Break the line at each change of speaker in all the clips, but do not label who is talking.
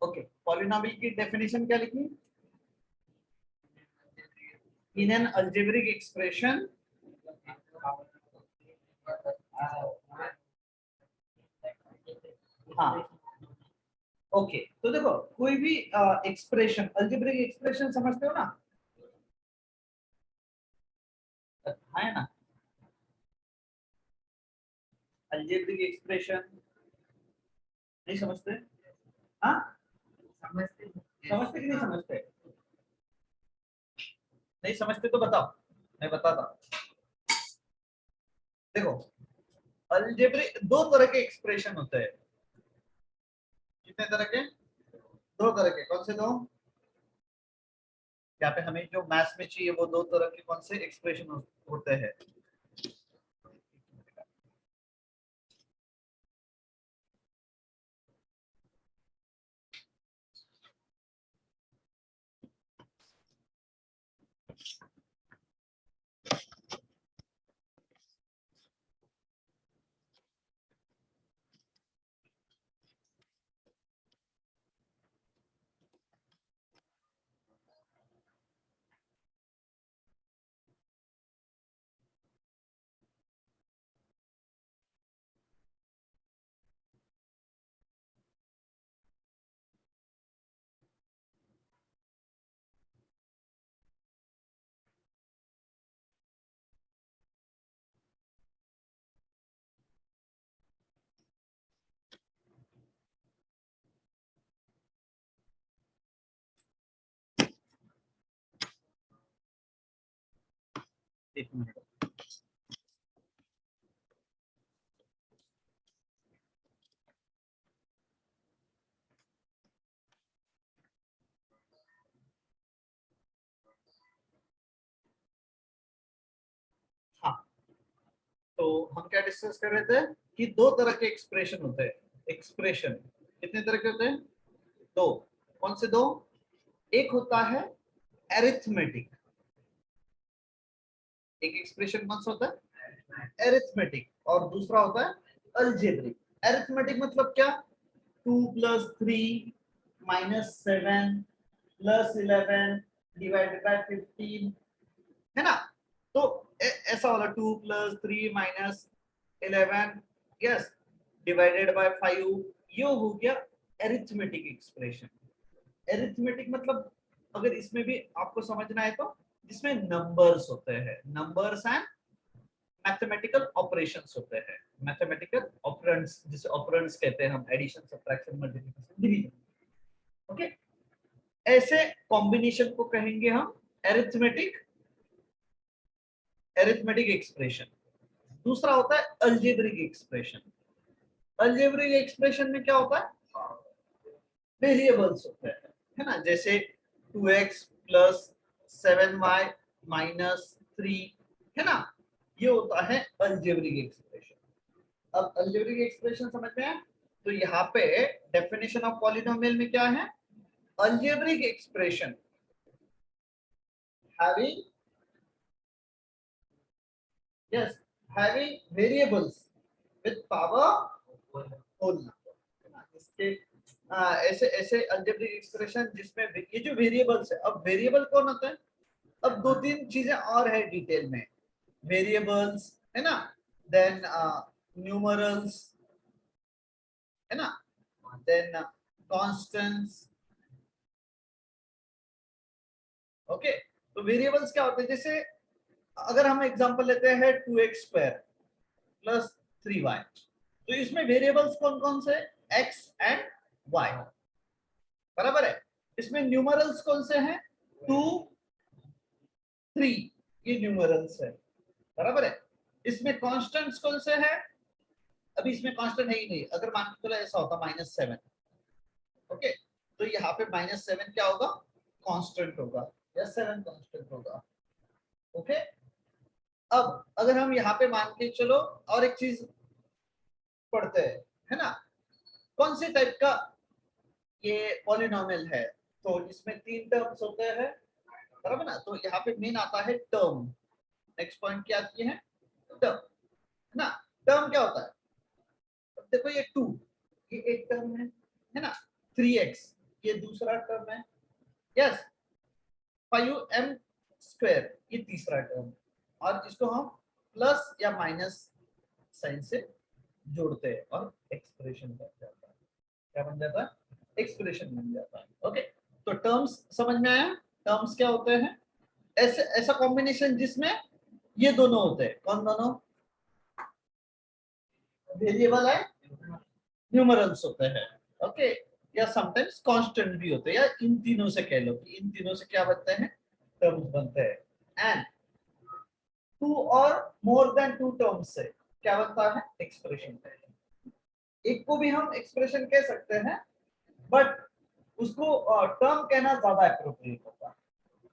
Okay, polynomial की definition क्या लिखी? इन एन अल्जेब्रिक एक्सप्रेशन हाँ ओके, तो देखो कोई भी एक्सप्रेशन, अल्जेब्रिक एक्सप्रेशन समझते हो ना? है ना, अल्जेब्रिक एक्सप्रेशन नहीं समझते? हाँ समझते, समझते कि नहीं समझते? नहीं समझते तो बताओ, मैं बताता हूँ। देखो अलजेब्रिक दो तरह के एक्सप्रेशन होते हैं। कितने तरह के? दो तरह के। कौन से दो? यहाँ पे हमें जो मैथ्स में चाहिए वो दो तरह के कौन से एक्सप्रेशन होते हैं? एक मिनट। हाँ, तो हम क्या डिस्कस कर रहे थे कि दो तरह के एक्सप्रेशन होते हैं। एक्सप्रेशन कितने तरह के होते हैं? दो। कौन से दो? एक होता है एरिथमेटिक। एक एक्सप्रेशन कौन सा होता है? एरिथमेटिक। और दूसरा होता है अलजेब्रिक। एरिथमेटिक मतलब क्या? 2 + 3 - 7 + 11 डिवाइडेड बाय 15, है ना? तो ऐसा वाला 2 + 3 - 11 यस डिवाइडेड बाय 5, ये हो गया एरिथमेटिक एक्सप्रेशन। एरिथमेटिक मतलब अगर इसमें भी आपको समझना है तो जिसमें नंबर्स होते हैं, नंबर्स एंड मैथमेटिकल ऑपरेशंस होते हैं। मैथमेटिकल ऑपरेंड्स, जिसे ऑपरेंड्स कहते हैं हम, addition, subtraction, multiplication, division. Okay, ऐसे कॉम्बिनेशन को कहेंगे हम एरिथमेटिक, एरिथमेटिक एक्सप्रेशन। दूसरा होता है अलजेब्रिक एक्सप्रेशन। अलजेब्रिक एक्सप्रेशन में क्या होता है? वेरिएबल्स होते हैं, है ना? जैसे 2x + 7y - 3, है ना? ये होता है अलजेब्रिक एक्सप्रेशन। अब अलजेब्रिक एक्सप्रेशन समझ में आया? तो यहाँ पे डेफिनेशन ऑफ पॉलिनोमियल में क्या है? Algebraic expression having, yes, having variables with power whole number। इसके ऐसे ऐसे अलजेब्रिक एक्सप्रेशन जिसमें ये जो वेरिएबल्स है, अब वेरिएबल कौन होता है? अब दो तीन चीजें और है डिटेल में। वेरिएबल्स, है ना, देन न्यूमरल्स, है ना, देन कांस्टेंट्स। ओके, तो वेरिएबल्स क्या होते हैं? जैसे अगर हम एग्जांपल लेते हैं 2x² + 3y, तो इसमें वेरिएबल्स कौन कौन से? x एंड y, बराबर है। इसमें न्यूमरल्स कौन से हैं? 2, 3, ये न्यूमरल्स है, बराबर है। इसमें कांस्टेंट्स कौन से हैं? अभी इसमें कांस्टेंट है ही नहीं। अगर मान के चलो ऐसा होता -7, ओके, तो यहाँ पे -7 क्या होगा? कांस्टेंट होगा, या 7 कांस्टेंट होगा। ओके, अब अगर हम यहाँ पे मान के चलो और एक चीज पढ़ते हैं, है ना, कौन से टाइप का ये पॉलिनोमियल है? तो इसमें 3 टर्म्स होते हैं, बराबर ना? तो यहाँ पे मेन आता है टर्म। नेक्स्ट पॉइंट क्या आती है? टर्म, है ना? टर्म क्या होता है? अब देखो ये 2, ये एक टर्म है ना? 3x, ये दूसरा टर्म है, यस 5m² ये तीसरा टर्म, और इसको हम प्लस या माइनस साइन से जोड़ते हैं और एक्सप्रेशन बन जाता है। क्या बन जाता है? एक्सप्रेशन बन जाता है। ओके, तो टर्म्स समझ में आया? टर्म्स क्या होते हैं? ऐसे ऐसा कॉम्बिनेशन जिसमें ये दोनों होते हैं। कौन दोनों? वेरिएबल है, न्यूमरल्स होते हैं। ओके, या समटाइम्स कांस्टेंट भी होते हैं, या इन तीनों से कह लो कि इन तीनों से क्या बनते हैं? टर्म्स बनते हैं। And to or more then to terms से क्या बनता है? एक्सप्रेशन। एक को भी हम एक्सप्रेशन कह सकते हैं, बट उसको टर्म कहना ज्यादा एप्रोप्रिएट होता है।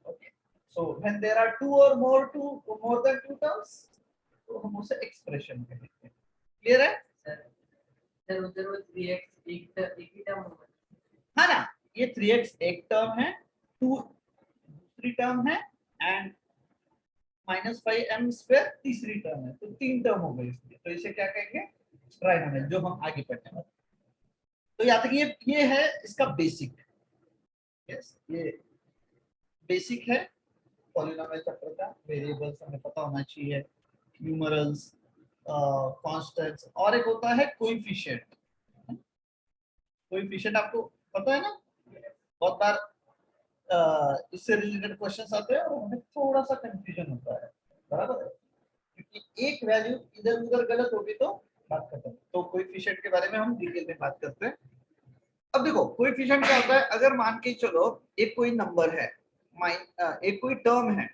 Okay, so when there are two or more then to terms, तो हम उसे एक्सप्रेशन कहते हैं। क्लियर है
सर? उधर वो 3x एक ही टर्म होगा।
हाँ ना, ये 3x एक टर्म है, 2 दूसरी टर्म है, एंड -5m² तीसरी टर्म है, तो 3 टर्म हो गई इसलिए। तो इसे क्या कहेंगे? ट्राइनोमियल, जो हम आगे पढ़ने वाले। तो यहाँ तक ये है इसका बेसिक। यस, ये बेसिक है पॉलिनोमियल चैप्टर का। वेरिएबल्स हमें पता होना चाहिए, न्यूमरल्स, कांस्टेंट्स, और एक होता है कोएफिशिएंट। कोएफिशिएंट आपको पता है ना? बहुत बार इससे रिलेटेड क्वेश्चंस आते हैं और हमें थोड़ा सा कंफ्यूजन होता है, बराबर है, क्योंकि एक वैल्यू इधर उधर गलत होगी तो बात खत्म। तो कोएफिशिएंट के बारे में हम डिटेल में बात करते हैं। अब देखो कोएफिशिएंट क्या होता है? अगर मान के चलो एक कोई नंबर है, एक कोई टर्म है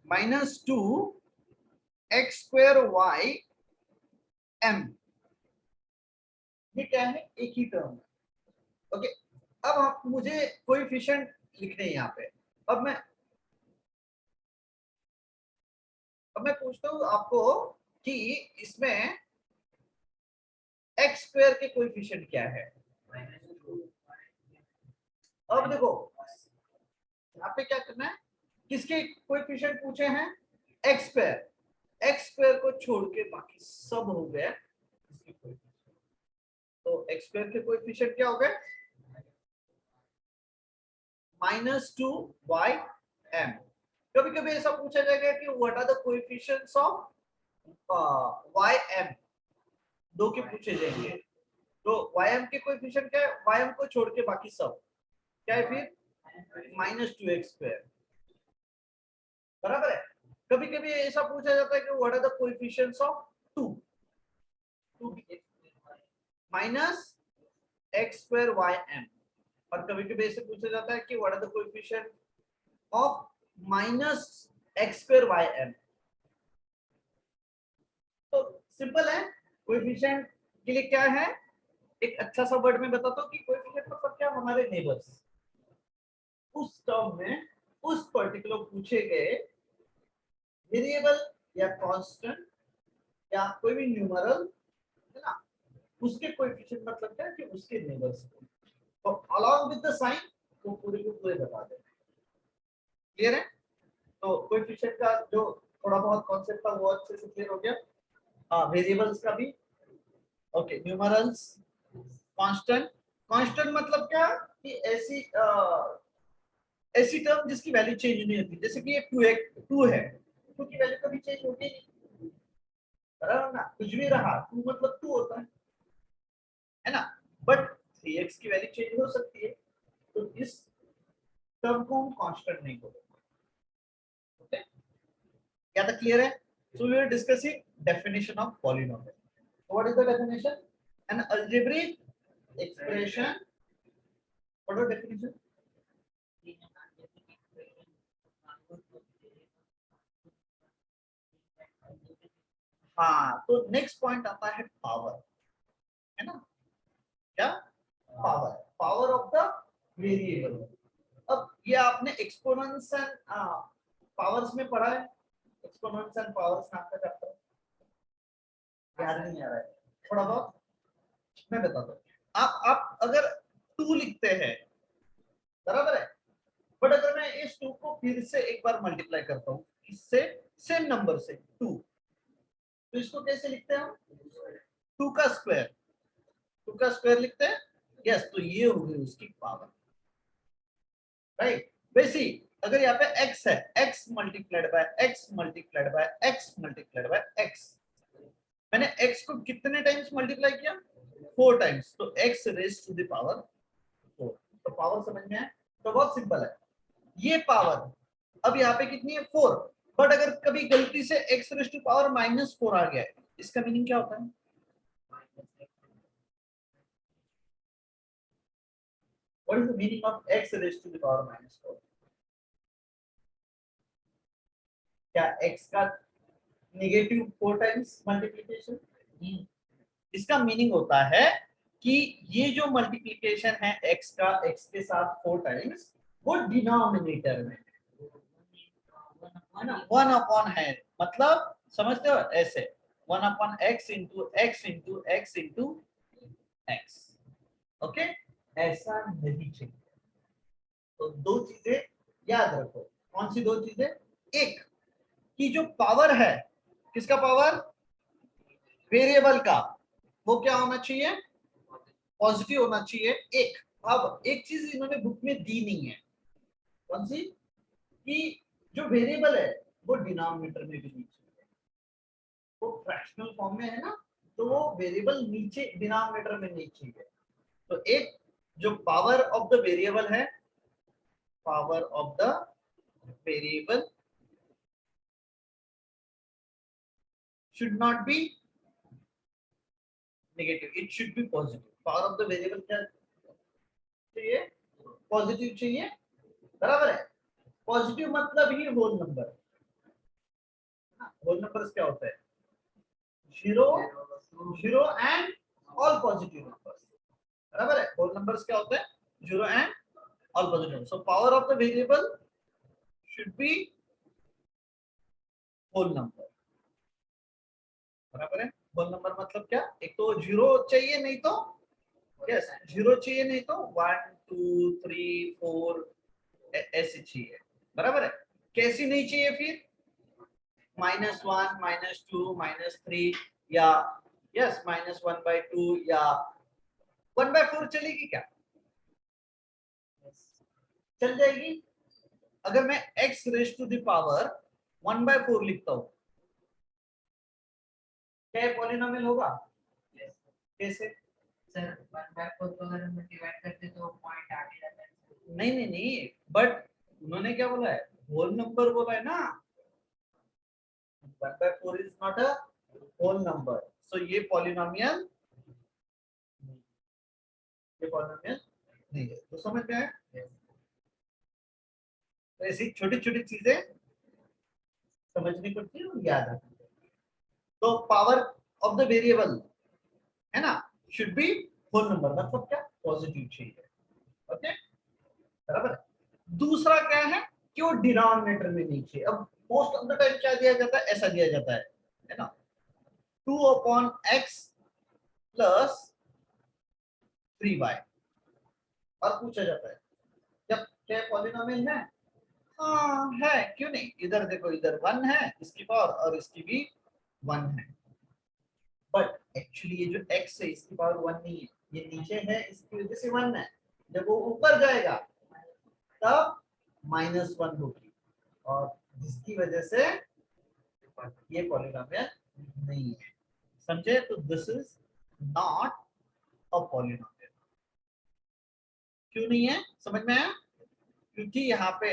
-2x² y m, ये क्या है? एक ही टर्म है। ओके, अब आप मुझे कोएफिशिएंट लिखने हैं यहाँ पे। अब मैं पूछता हूँ आपको कि इसमें x² के कोएफिशिएंट क्या है? अब देखो यहाँ पे क्या करना है, किसके कोएफिशिएंट पूछे हैं? x²। x² को छोड़ के बाकी सब हो गए इसके कोएफिशिएंट। तो x² के कोएफिशिएंट क्या हो गए? -2y m। कभी कभी ऐसा पूछा जाएगा कि what are the coefficients of ym, दो के पूछे जाएंगे। तो ym के कोएफिशिएंट क्या है? ym को छोड़ के बाकी सब क्या है फिर? -2x², बराबर है। कभी कभी ऐसा पूछा जाता है कि what are the coefficients of 2 -x²ym, और कभी कभी ऐसे पूछा जाता है कि what are the coefficient of -x²ym। तो सिंपल है, कोएफिशिएंट के लिए क्या है? एक अच्छा सा वर्ड में बताता हूँ कि कोएफिशिएंट मतलब क्या? हमारे नेबर्स, उस टर्म में उस पर्टिकुलर पूछे गए वेरिएबल या कांस्टेंट या कोई भी न्यूमरल है ना, उसके कोएफिशिएंट मतलब क्या है? कि उसके नेबर्स को, तो अलॉन्ग विद द साइन वो पूरे को पूरे बता देते हैं। क्लियर है? तो कोएफिशिएंट का जो थोड़ा बहुत कॉन्सेप्ट था वो अच्छे से क्लियर हो गया। वेरिएबल्स का भी। Okay, numerals, constant. कांस्टेंट मतलब क्या? कि ऐसी टर्म जिसकी वैल्यू चेंज नहीं होती, जैसे कि ये 2 है, 2 की वैल्यू कभी चेंज होती नहीं, बराबर ना? कुछ भी रहा 2 मतलब 2 होता है ना? बट 3x की वैल्यू चेंज हो सकती है, तो इस टर्म को हम कांस्टेंट नहीं बोलेंगे। ओके, क्या था? क्लियर है? So we are discussing definition of polynomial. What is the definition? An algebraic expression. What is definition? हाँ, तो नेक्स्ट पॉइंट आता है पावर, है ना? क्या? Power, power of the variable. अब ये आपने एक्सपोनेंट्स एंड पावर्स में पढ़ा है, एक्सपोनेंट्स एंड पावर्स नाम का चैप्टर, याद नहीं आ रहा है? थोड़ा बहुत मैं बताता हूँ। आप अगर 2 लिखते हैं, बराबर है, बट अगर मैं इस 2 को फिर से एक बार मल्टीप्लाई करता हूँ इससे, सेम नंबर से 2, तो इसको कैसे लिखते हैं हम? 2 का स्क्वायर, 2 का स्क्वायर लिखते हैं। यस, तो ये हो गई उसकी पावर। राइट। वैसे ही अगर यहाँ पे x है, x multiplied by x multiplied by x multiplied by x, मैंने x को कितने टाइम्स मल्टीप्लाई किया? 4 टाइम्स, तो x raise to the power 4। तो पावर समझ में आया? तो बहुत सिंपल है ये पावर। अब यहाँ पे कितनी है? 4। बट अगर कभी गलती से x रेज टू पावर -4 आ गया है, इसका मीनिंग क्या होता है? What is the meaning of x raise to the power -4? क्या x का नेगेटिव 4 टाइम्स मल्टीप्लिकेशन? इसका मीनिंग होता है कि ये जो मल्टीप्लिकेशन है x का x के साथ 4 टाइम्स, वो डिनोमिनेटर में है ना, 1 अपॉन है, मतलब समझते हो ऐसे 1 upon x into x into x into x। Okay, ऐसा नहीं चाहिए। तो दो चीजें याद रखो। कौन सी दो चीजें? एक कि जो पावर है, किसका पावर? वेरिएबल का, वो क्या होना चाहिए? पॉजिटिव होना चाहिए। एक, अब एक चीज इन्होंने बुक में दी नहीं है। कौन सी? कि जो वेरिएबल है वो डिनोमिनेटर में भी नहीं चाहिए। वो फ्रैक्शनल फॉर्म में है ना, तो वो वेरिएबल नीचे डिनोमिनेटर में नहीं चाहिए। तो एक जो पावर ऑफ द वेरिएबल है, power of the variable should not be negative, it should be positive। Power of the variable क्या चाहिए? पॉजिटिव चाहिए, बराबर है। पॉजिटिव मतलब ही होल नंबर। होल नंबर्स क्या होता है? 0 0 एंड ऑल पॉजिटिव नंबर्स, बराबर है। होल नंबर्स क्या होते हैं? 0 and all positive. So power of the variable should be whole number, बराबर है। होल नंबर मतलब क्या? एक तो 0 चाहिए, नहीं तो यस 0 चाहिए, नहीं तो 1 2 3 4 ऐसे चाहिए, बराबर है। कैसी नहीं चाहिए फिर? -1 -2 -3 या यस -1/2 या 1/4 चलेगी क्या? चल जाएगी। अगर मैं x raise to the power 1/4 लिखता हूं, क्या पॉलिनोमियल होगा? कैसे?
सर 1/4 को अगर हम डिवाइड करते तो पॉइंट आगे जाता है।
नहीं नहीं नहीं, बट उन्होंने क्या बोला है? होल नंबर बोला है ना। 1/4 is not a whole number, so ये पॉलिनोमियल, ये पॉलिनोमियल नहीं है। तो समझ में आया? तो ऐसी छोटी छोटी चीजें समझनी पड़ती है और याद रखनी पड़ती है। तो पावर ऑफ द वेरिएबल है ना, शुड बी होल नंबर, मतलब क्या? पॉजिटिव चाहिए। ओके, बराबर। दूसरा क्या है कि वो डिनोमिनेटर में नहीं चाहिए। अब मोस्ट ऑफ द टाइम क्या दिया जाता है? ऐसा दिया जाता है ना, 2 अपॉन x प्लस 3y, और पूछा जाता है जब क्या पॉलिनोमियल है? हाँ है, क्यों नहीं। इधर देखो, इधर 1 है इसकी पावर और इसकी भी 1 है, बट एक्चुअली ये जो x है इसकी पावर 1 नहीं है, ये नीचे है इसकी वजह से 1 है। जब वो ऊपर जाएगा तब -1 होगी, और जिसकी वजह से ये पॉलिनोमियल नहीं है। समझे? तो this is not a polynomial. क्यों नहीं है? समझ में आया? क्योंकि यहाँ पे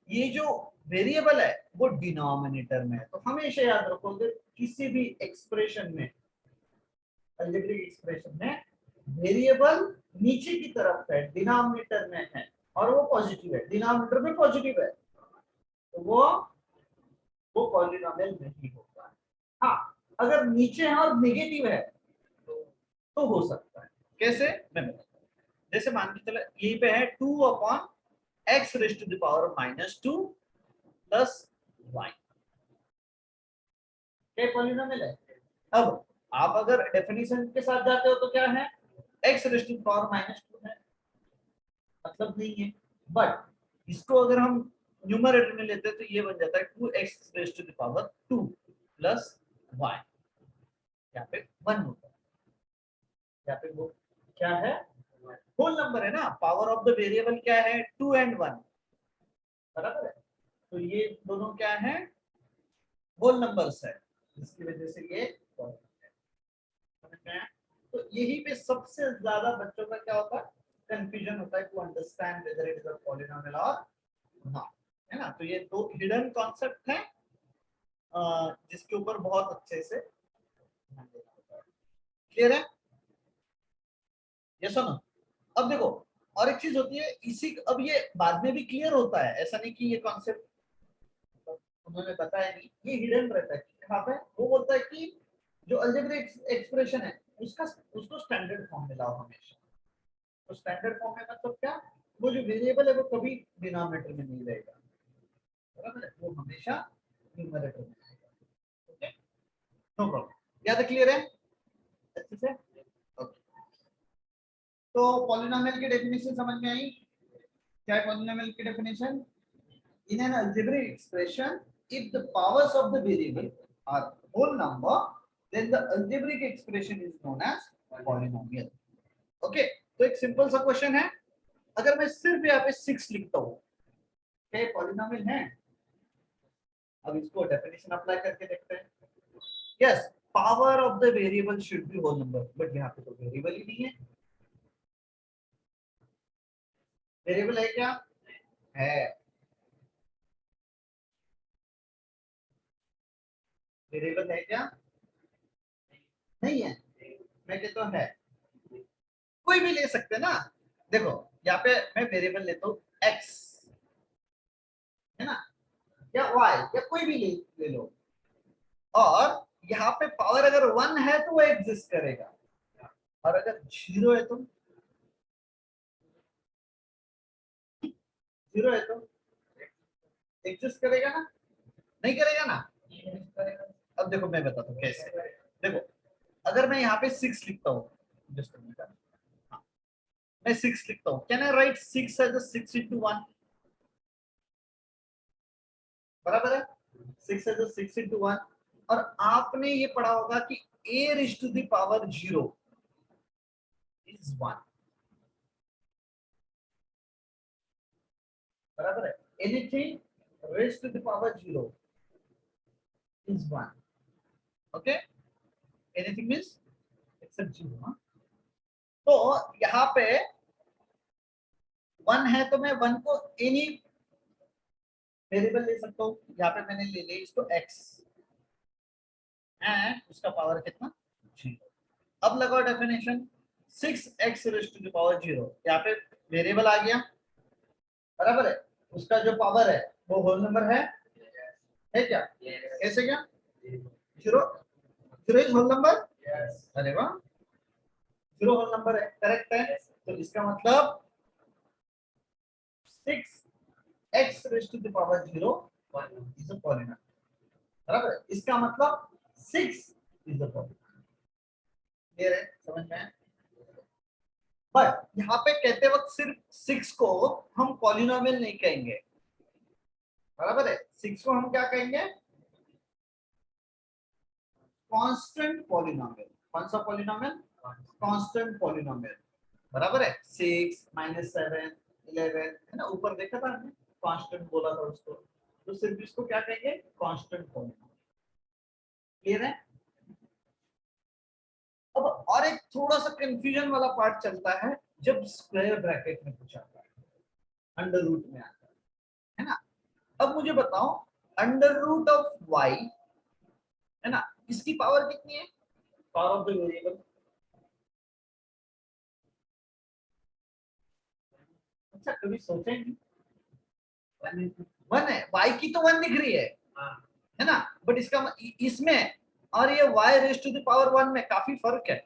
ये जो वेरिएबल है वो डिनोमिनेटर में है। तो हमेशा याद रखोगे किसी भी एक्सप्रेशन में, अलजेब्रिक एक्सप्रेशन में, वेरिएबल नीचे की तरफ है, डिनोमिनेटर में है, और वो पॉजिटिव है, डिनोमिनेटर में पॉजिटिव है, तो वो पॉलिनोमियल नहीं होगा। हाँ, अगर नीचे है और नेगेटिव है तो हो सकता है। कैसे? मैं बताता हूँ। जैसे मान के चला यहीं पे है 2 upon x raise to the power -2 plus y, क्या पॉलिनोमियल है? अब आप अगर डेफिनेशन के साथ जाते हो तो क्या है? x raise to the power -2 है, मतलब नहीं है। बट इसको अगर हम न्यूमरेटर में लेते हैं तो ये बन जाता है 2x raise to the power 2 plus y, यहाँ पे 1 होता है, यहाँ पे वो क्या है? होल नंबर है ना, पावर ऑफ द वेरिएबल क्या है 2 and 1, बराबर है। तो ये दोनों क्या है, होल नंबर्स है, जिसकी वजह से ये है। तो यही पे सबसे ज्यादा बच्चों का क्या होता है, कंफ्यूजन होता है to understand whether it is a polynomial or not, है ना। तो ये दो हिडन कॉन्सेप्ट है जिसके ऊपर बहुत अच्छे से ध्यान देना होता है। क्लियर है, यस और नो। अब देखो और एक चीज होती है इसी, अब ये बाद में भी क्लियर होता है, ऐसा नहीं कि ये कॉन्सेप्ट उन्होंने बताया नहीं, ये हिडन रहता है। यहाँ पे वो बोलता है कि जो अलजेब्रिक एक्सप्रेशन है उसका उसको स्टैंडर्ड फॉर्म में लाओ हमेशा। तो स्टैंडर्ड फॉर्म में मतलब क्या, वो जो वेरिएबल है वो कभी डिनोमिनेटर में नहीं रहेगा, बराबर है, वो हमेशा न्यूमरेटर में रहेगा। ओके, नो प्रॉब्लम, याद क्लियर है अच्छे से। ओके, तो पॉलिनोमियल की डेफिनेशन समझ में आई, क्या है पॉलिनोमियल की definition? In an algebraic expression, if the powers of the variable are whole number, then the algebraic expression is known as polynomial. Okay, तो एक सिंपल सा क्वेश्चन है, अगर मैं सिर्फ यहाँ पे 6 लिखता हूँ, क्या ये पॉलिनोमियल है? अब इसको डेफिनेशन अप्लाई करके देखते हैं। Yes, power of the variable should be whole number, but यहाँ पे तो वेरिएबल ही नहीं है। वेरिएबल है क्या? है। वेरिएबल है क्या? नहीं है। मैं कहता हूँ है, कोई भी ले सकते हैं ना। देखो यहाँ पे मैं वेरिएबल लेता हूँ x, है ना, या y, या कोई भी ले लो, और यहाँ पे पावर अगर 1 है तो वो एग्जिस्ट करेगा, और अगर 0 है तो 0 है तो एग्जिस्ट करेगा ना, नहीं करेगा ना। अब देखो मैं बताता हूँ कैसे। देखो अगर मैं यहाँ पे 6 लिखता हूँ, जस्ट मैं 6 लिखता हूँ, can I write 6 as 6 into 1, बराबर है, 6 एज 6 into 1। और आपने ये पढ़ा होगा कि a raised to the power 0 is 1, बराबर है, anything raised to the power 0 is 1, okay, anything means except 0, हाँ? तो यहाँ पे 1 है तो मैं 1 को एनी वेरिएबल ले सकता हूँ, यहाँ पे मैंने ले लिया इसको x, एंड उसका पावर कितना 0। अब लगाओ definition, 6x raised to the power 0, यहाँ पे वेरिएबल आ गया, बराबर है, उसका जो पावर है वो होल नंबर है क्या? कैसे क्या? 0, 0 इज होल नंबर। अरे वाह, 0 होल नंबर है, करेक्ट है। तो इसका मतलब 6x raised to the power 0 is a polynomial, बराबर है, इसका मतलब 6 is a polynomial। क्लियर है, समझ में आया? बट यहाँ पे कहते वक्त सिर्फ 6 को हम पॉलिनोमियल नहीं कहेंगे, बराबर है, 6 को हम क्या कहेंगे? Constant polynomial. कौन सा पॉलिनोमियल? कांस्टेंट पॉलिनोमियल, बराबर है। 6 -7 11 है ना, ऊपर देखा था हमने, कांस्टेंट बोला था उसको, तो सिर्फ इसको क्या कहेंगे? Constant polynomial. क्लियर है? अब और एक थोड़ा सा कंफ्यूजन वाला पार्ट चलता है जब स्क्वायर ब्रैकेट में कुछ आता है, अंडर रूट में आता है ना। अब मुझे बताओ अंडर रूट ऑफ y, है ना, इसकी पावर कितनी है? पावर ऑफ द वेरिएबल, अच्छा कभी सोचे नहीं? 1 है, y की तो 1 दिख रही है ना, बट इसका इसमें और ये y raise to the power 1 में काफी फर्क है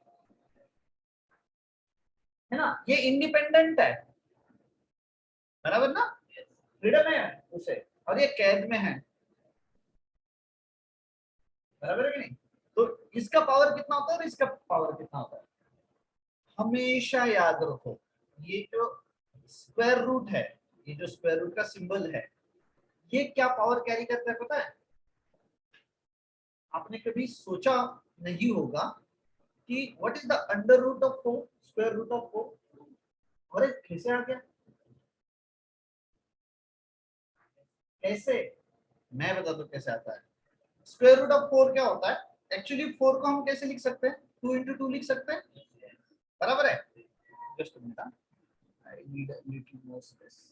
ना, ये इंडिपेंडेंट है, बराबर ना, फ्रीडम है उसे, और ये कैद में है, बराबर है कि नहीं? तो इसका पावर कितना होता है और इसका पावर कितना होता है? हमेशा याद रखो, ये जो स्क्वायर रूट है, ये जो स्क्वायर रूट का सिंबल है, ये क्या पावर कैरी करता है पता है? आपने कभी सोचा नहीं होगा कि what is the under root of 4, square root of 4? अरे कैसे आ गया, कैसे, मैं बता दो कैसे आता है। स्क्वायर रूट ऑफ 4 क्या होता है, एक्चुअली 4 को हम कैसे लिख सकते हैं, 2 into 2 लिख सकते हैं, बराबर है। Just minute, I need a little more space.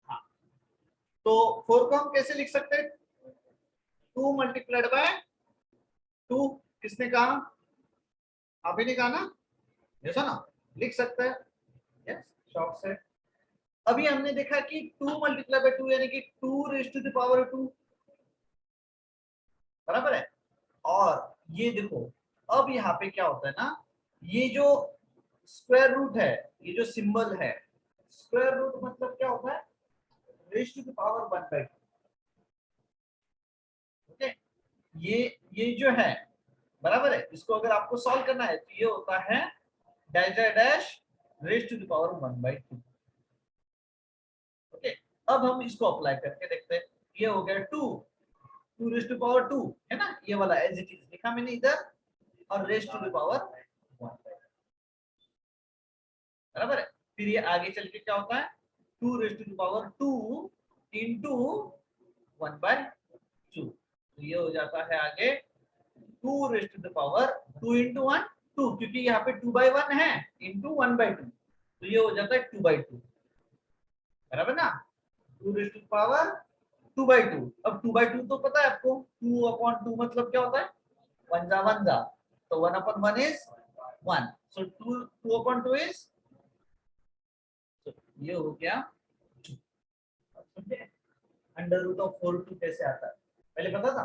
हाँ, तो 4 को हम कैसे लिख सकते हैं, 2 मल्टीप्लाइड बाय 2, किसने कहा, आप ही ने कहा ना, जैसा ना लिख सकते हैं, यस शॉर्ट से। अभी हमने देखा कि 2 मल्टीप्लाई बाय 2 यानी कि 2 रेज टू द पावर 2, बराबर है। और ये देखो, अब यहाँ पे क्या होता है ना, ये जो स्क्वायर रूट है, ये जो सिंबल है, स्क्वायर रूट मतलब क्या होता है, raise to the power 1/2। Okay, ये जो है, बराबर है, इसको अगर आपको सॉल्व करना है तो ये होता है dash dash dash raise to the power 1/2। Okay, अब हम इसको अप्लाई करके देखते हैं। ये हो गया 2 रेज टू पावर 2 है ना, ये वाला एज इट इज लिखा मैंने इधर, और रेज टू द पावर 1/2, बराबर है। फिर ये आगे चल के क्या होता है, 2 raise to the power 2 into 1/2, तो ये हो जाता है आगे 2 raise to the power 2 into 1, 2, क्योंकि यहाँ पे 2/1 है, इंटू 1/2, तो ये हो जाता है 2/2, बराबर ना। 2 रेज टू द पावर 2/2, अब 2/2 तो पता है आपको, 2/2 मतलब क्या होता है, 1 जा 1 जा, तो 1/1 इज 1, सो 2/2 इज, ये हो गया 2। अंडर रूट ऑफ 4 2 कैसे आता है, पहले पता था,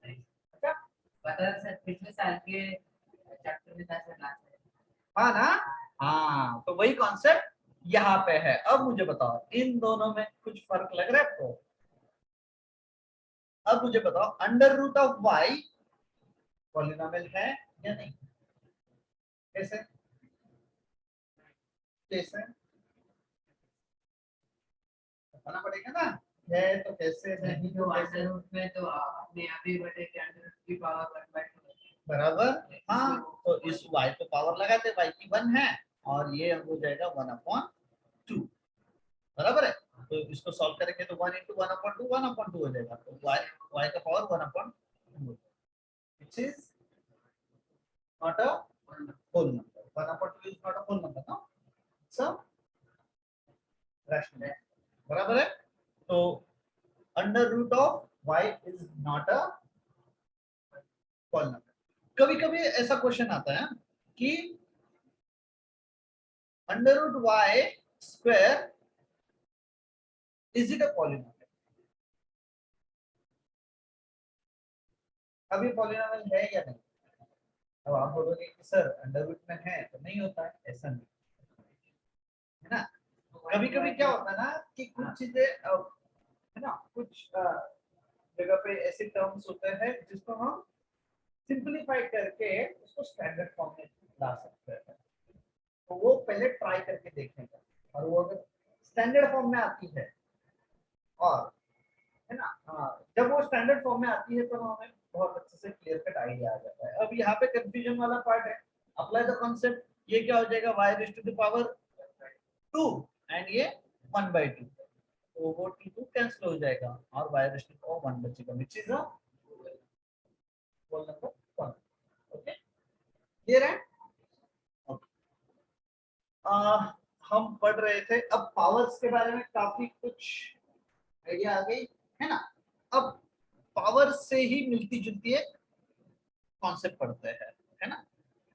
अच्छा
पता है सर, पिछले साल के चैप्टर में था सर लास्ट में।
हाँ ना, हाँ तो वही कॉन्सेप्ट यहाँ पे है। अब मुझे बताओ इन दोनों में कुछ फर्क लग रहा है आपको, अब मुझे बताओ under root of Y polynomial है या नहीं, कैसे, कैसे बताना पड़ेगा ना, है तो कैसे, नहीं तो
तो
कैसे,
अंडर रूट में तो अपने आप ही बटे के अंडर रूट की पावर 1/2,
बराबर। हाँ, तो इस y को पावर लगाते, y की 1 है, और ये हो जाएगा 1/2, बराबर है। तो इसको सॉल्व करेंगे तो 1 into 1/2 1/2 हो जाएगा, तो y का power 1/2, which is not a whole number, 1/2 is not a whole number, no, it's a rational, बराबर है। तो under root of y is not a polynomial. कभी कभी ऐसा क्वेश्चन आता है कि under root y square is it a polynomial, अभी पॉलिनोमियल है या नहीं। अब आप बोलोगे कि सर अंडर रूट में है तो नहीं होता है, ऐसा नहीं है ना। कभी कभी क्या होता है ना कि कुछ चीजें है ना, कुछ जगह पे ऐसे टर्म्स होते हैं जिसको हम सिंपलीफाई करके उसको स्टैंडर्ड फॉर्म में ला सकते हैं, तो वो पहले ट्राई करके देखेंगे, और वो अगर स्टैंडर्ड फॉर्म में आती है, और है ना, जब वो स्टैंडर्ड फॉर्म में आती है तो हमें बहुत अच्छे से क्लियर कट आइडिया आ जाता है। अब यहाँ पे कंफ्यूजन वाला पार्ट है, अप्लाई द कॉन्सेप्ट, ये क्या हो जाएगा y raise to the power 2 and ये 1/2, तो वो 2 कैंसिल हो जाएगा और y raise to the power 1 बचेगा, which is a whole number 1। Okay, clear है। ओके, हम पढ़ रहे थे, अब पावर्स के बारे में काफी कुछ आइडिया आ गई है ना। अब पावर से ही मिलती जुलती एक कॉन्सेप्ट पढ़ते हैं, है ना,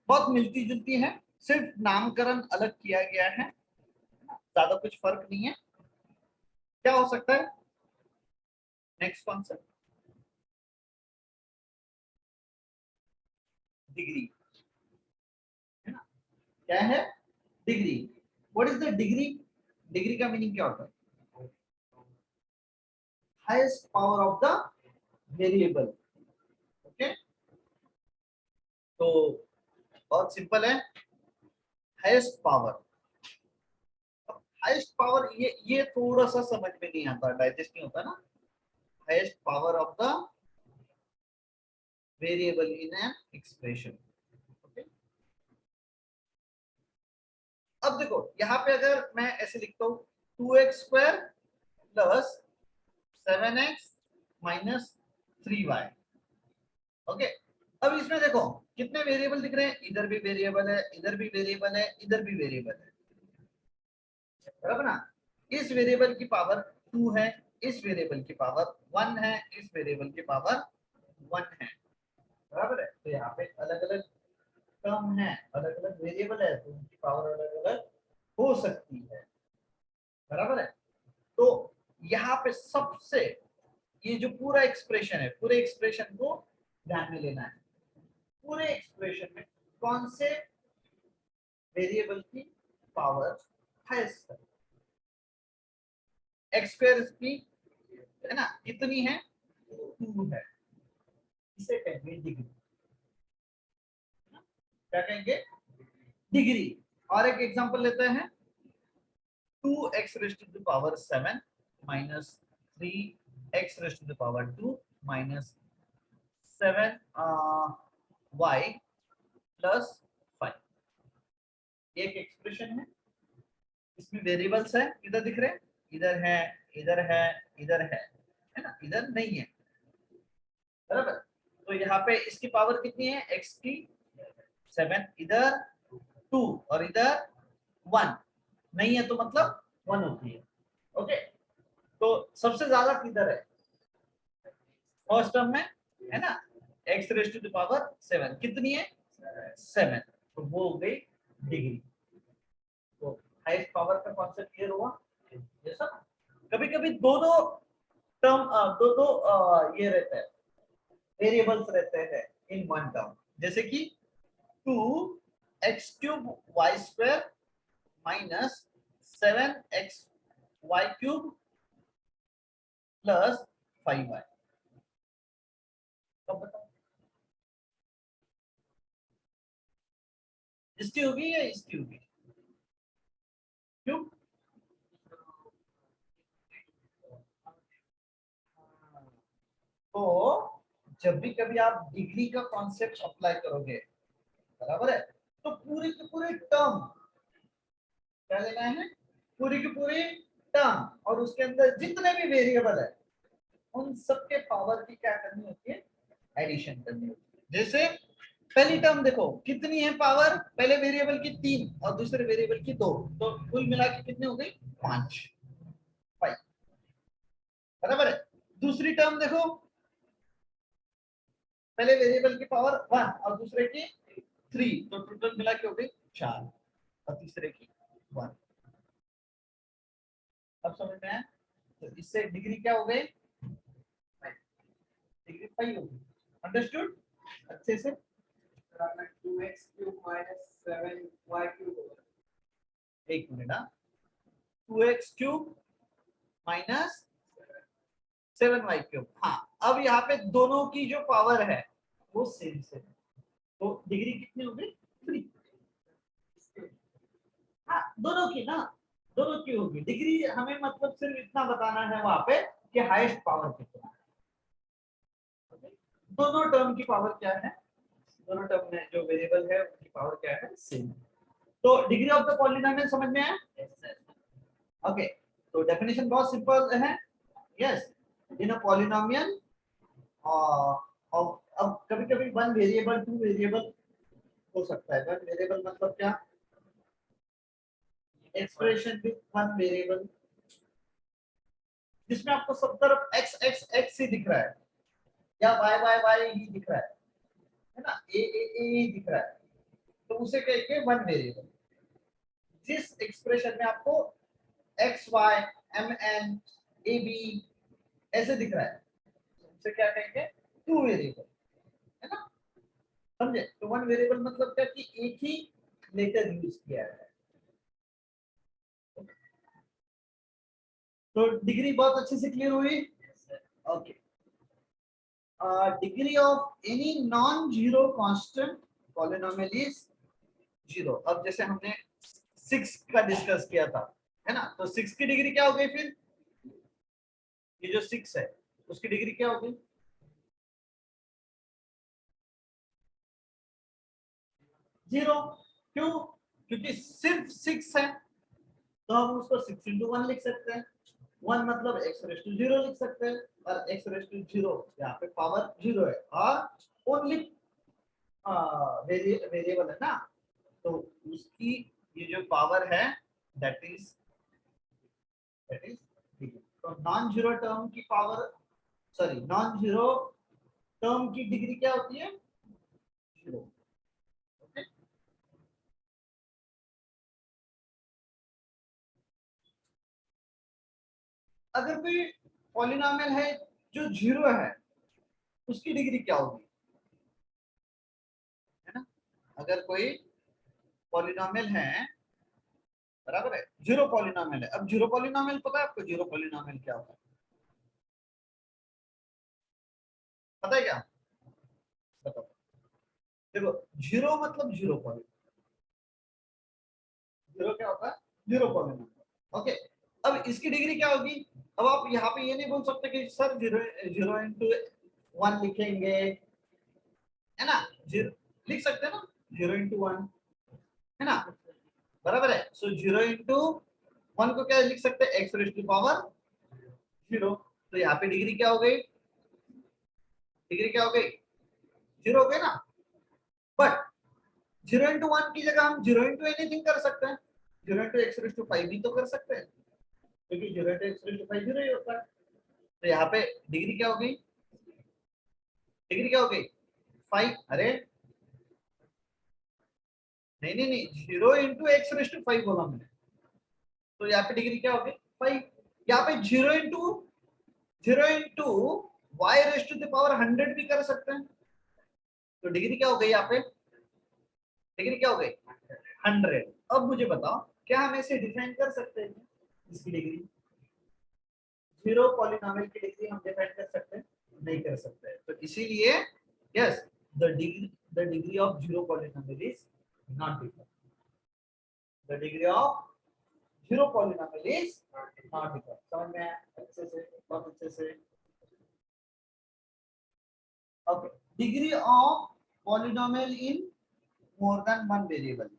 बहुत मिलती जुलती है, सिर्फ नामकरण अलग किया गया है, ज्यादा कुछ फर्क नहीं है। क्या हो सकता है नेक्स्ट कॉन्सेप्ट, डिग्री, है ना, क्या है degree, what is the degree, degree का मीनिंग क्या होता है, highest power of the variable. Okay, तो बहुत सिंपल है, हाईएस्ट पावर, हाईएस्ट पावर, ये थोड़ा सा समझ में नहीं आता, डाइजेस्ट नहीं होता ना, highest power of the variable in an expression. Okay, अब देखो यहाँ पे अगर मैं ऐसे लिखता हूँ 2x² plus 7x minus 3y। Okay, अब इसमें देखो कितने वेरिएबल दिख रहे हैं, इधर भी वेरिएबल है, इधर भी वेरिएबल है, इधर भी वेरिएबल है, बराबर ना। इस वेरिएबल की पावर 2 है, इस वेरिएबल की पावर 1 है, इस वेरिएबल की पावर 1 है, बराबर है। तो यहाँ पे अलग अलग टर्म है, अलग अलग वेरिएबल है, तो उनकी पावर अलग अलग हो सकती है, बराबर है। तो यहाँ पे सबसे ये जो पूरा एक्सप्रेशन है, पूरे एक्सप्रेशन को ध्यान में लेना है। पूरे एक्सप्रेशन में कौन से वेरिएबल की पावर हाईएस्ट है? एक्स स्क्वायर की है ना, कितनी है, 2 है, इसे कहेंगे डिग्री। क्या कहेंगे, डिग्री। और एक एग्जांपल लेते हैं, 2x raised to the power 7 minus 3x raised to the power 2 minus 7 y plus 5। एक एक्सप्रेशन है, इसमें वेरिएबल्स है, इधर दिख रहे हैं, इधर है, इधर है, इधर है ना, इधर नहीं है, बराबर। तो यहाँ पे इसकी पावर कितनी है, x की 7, इधर 2 और इधर 1 नहीं है, तो मतलब 1 होती है। ओके, तो सबसे ज्यादा किधर है, फर्स्ट टर्म में है ना, x raise to the power 7 कितनी है, 7, तो वो हो गई डिग्री। तो हाईएस्ट पावर का कॉन्सेप्ट क्लियर हुआ। जैसा कभी कभी दो दो टर्म, दो दो ये रहता है, वेरिएबल्स रहते हैं इन वन टर्म, जैसे कि 2x³ y² minus 7xy³ plus 5y। तो बताओ इसकी होगी या इसकी होगी, क्यों? तो जब भी कभी आप डिग्री का कॉन्सेप्ट अप्लाई करोगे, बराबर है, तो पूरी की पूरी टर्म क्या लेना है, पूरी की पूरी टर्म, और उसके अंदर जितने भी वेरिएबल है उन सबके पावर की क्या करनी होती है, एडिशन करनी होती है। जैसे पहली टर्म देखो कितनी है पावर, पहले वेरिएबल की 3 और दूसरे वेरिएबल की 2, तो कुल मिला के कितनी हो गई, 5, बराबर है। दूसरी टर्म देखो, पहले वेरिएबल की पावर 1 और दूसरे की 3, तो टोटल मिला के हो गई 4 और तीसरे की 1। अब समझ में आया, तो इससे डिग्री क्या हो गई, डिग्री 5 हो गई। अंडरस्टूड अच्छे से।
2x³ minus 7y³ होगा।
एक मिनट ना, 2x³ माइनस 7y³। हाँ, अब यहाँ पे दोनों की जो पावर है वो सेम से, तो डिग्री कितनी हो गई, 3। हाँ, दोनों की ना, दोनों की होगी डिग्री। हमें मतलब सिर्फ इतना बताना है वहां पे कि हाईएस्ट पावर कितना है। दोनों टर्म की पावर क्या है, दोनों टर्म में जो वेरिएबल है उनकी पावर क्या है, सेम। तो डिग्री ऑफ द पॉलिनोमियल समझ में आया। ओके, तो डेफिनेशन बहुत सिंपल है। यस, इन अ पॉलिनोमियल, और अब कभी कभी 1 वेरिएबल 2 वेरिएबल हो सकता है। 1 वेरिएबल मतलब क्या, एक्सप्रेशन विद 1 वेरिएबल, जिसमें आपको सब तरफ x x x ही दिख रहा है, या y y y ही दिख रहा है ना, a ही दिख रहा है, तो उसे कहेंगे 1 वेरिएबल। जिस एक्सप्रेशन में आपको x y m n a b ऐसे दिख रहा है, उसे क्या कहेंगे, 2 वेरिएबल, है ना, समझे। तो 1 वेरिएबल मतलब क्या कि एक ही लेटर यूज किया है। तो डिग्री बहुत अच्छे से क्लियर हुई। Okay, degree of any non zero constant polynomial is 0। अब जैसे हमने 6 का डिस्कस किया था, है ना, तो 6 की डिग्री क्या हो गई, फिर ये जो 6 है उसकी डिग्री क्या हो गई, 0। क्यों? क्योंकि सिर्फ 6 है, तो हम उसको 6 इंटू 1 लिख सकते हैं। 1 मतलब x रेस टू 0 लिख सकते हैं, और x रेस टू 0 यहाँ पे पावर 0 है, और ओनली वेरिएबल है ना, तो उसकी ये जो पावर है दैट इज डिग्री। तो नॉन जीरो टर्म की power, sorry, non zero term की डिग्री क्या होती है? 0। ओके, अगर कोई पॉलिनोमियल है जो 0 है, उसकी डिग्री क्या होगी? है ना, अगर कोई पॉलिनोमियल है, बराबर है, 0 पॉलिनोमियल है। अब 0 पॉलिनोमियल पता है आपको? 0 पॉलिनोमियल क्या होता है? पता है क्या? बताओ। देखो, 0 मतलब 0 पॉलिनोमियल। 0 क्या होता है? 0 पॉलिनोमियल। ओके, अब इसकी डिग्री क्या होगी? अब आप यहाँ पे ये नहीं बोल सकते कि सर 0 0 इंटू 1 लिखेंगे, है ना? 0 लिख सकते हैं ना, 0 इंटू 1, है ना, बराबर है। सो 0 इंटू 1 को क्या लिख सकते हैं? X raise to power 0। तो यहाँ पे डिग्री क्या हो गई? डिग्री क्या हो गई? 0 हो गई ना। बट 0 इंटू 1 की जगह हम 0 इंटू एनीथिंग कर सकते हैं। 0 इंटू एक्स रेज टू 5 भी तो कर सकते हैं, क्योंकि 0 इंटू एक्स रेज टू 5 0 ही होता है। तो यहाँ पे डिग्री क्या हो गई? डिग्री क्या हो गई? 5। अरे नहीं नहीं नहीं, 0 इंटू एक्स रेज टू 5 बोला मैंने, तो यहाँ पे डिग्री क्या हो गई? 5। यहाँ पे 0 into Y raise to the power 100 भी कर सकते हैं, तो डिग्री क्या हो गई? यहाँ पे डिग्री क्या हो गई? 100। अब मुझे बताओ, क्या हम ऐसे डिफाइन कर सकते हैं इसकी डिग्री? 0 पॉलिनोमियल की डिग्री हम डिफाइन कर सकते हैं? नहीं कर सकते। तो इसीलिए yes, the degree of 0 polynomial is not defined. The degree of 0 polynomial is not defined. समझ में आया अच्छे से? बहुत अच्छे से। Okay, degree of polynomial in more than one variable.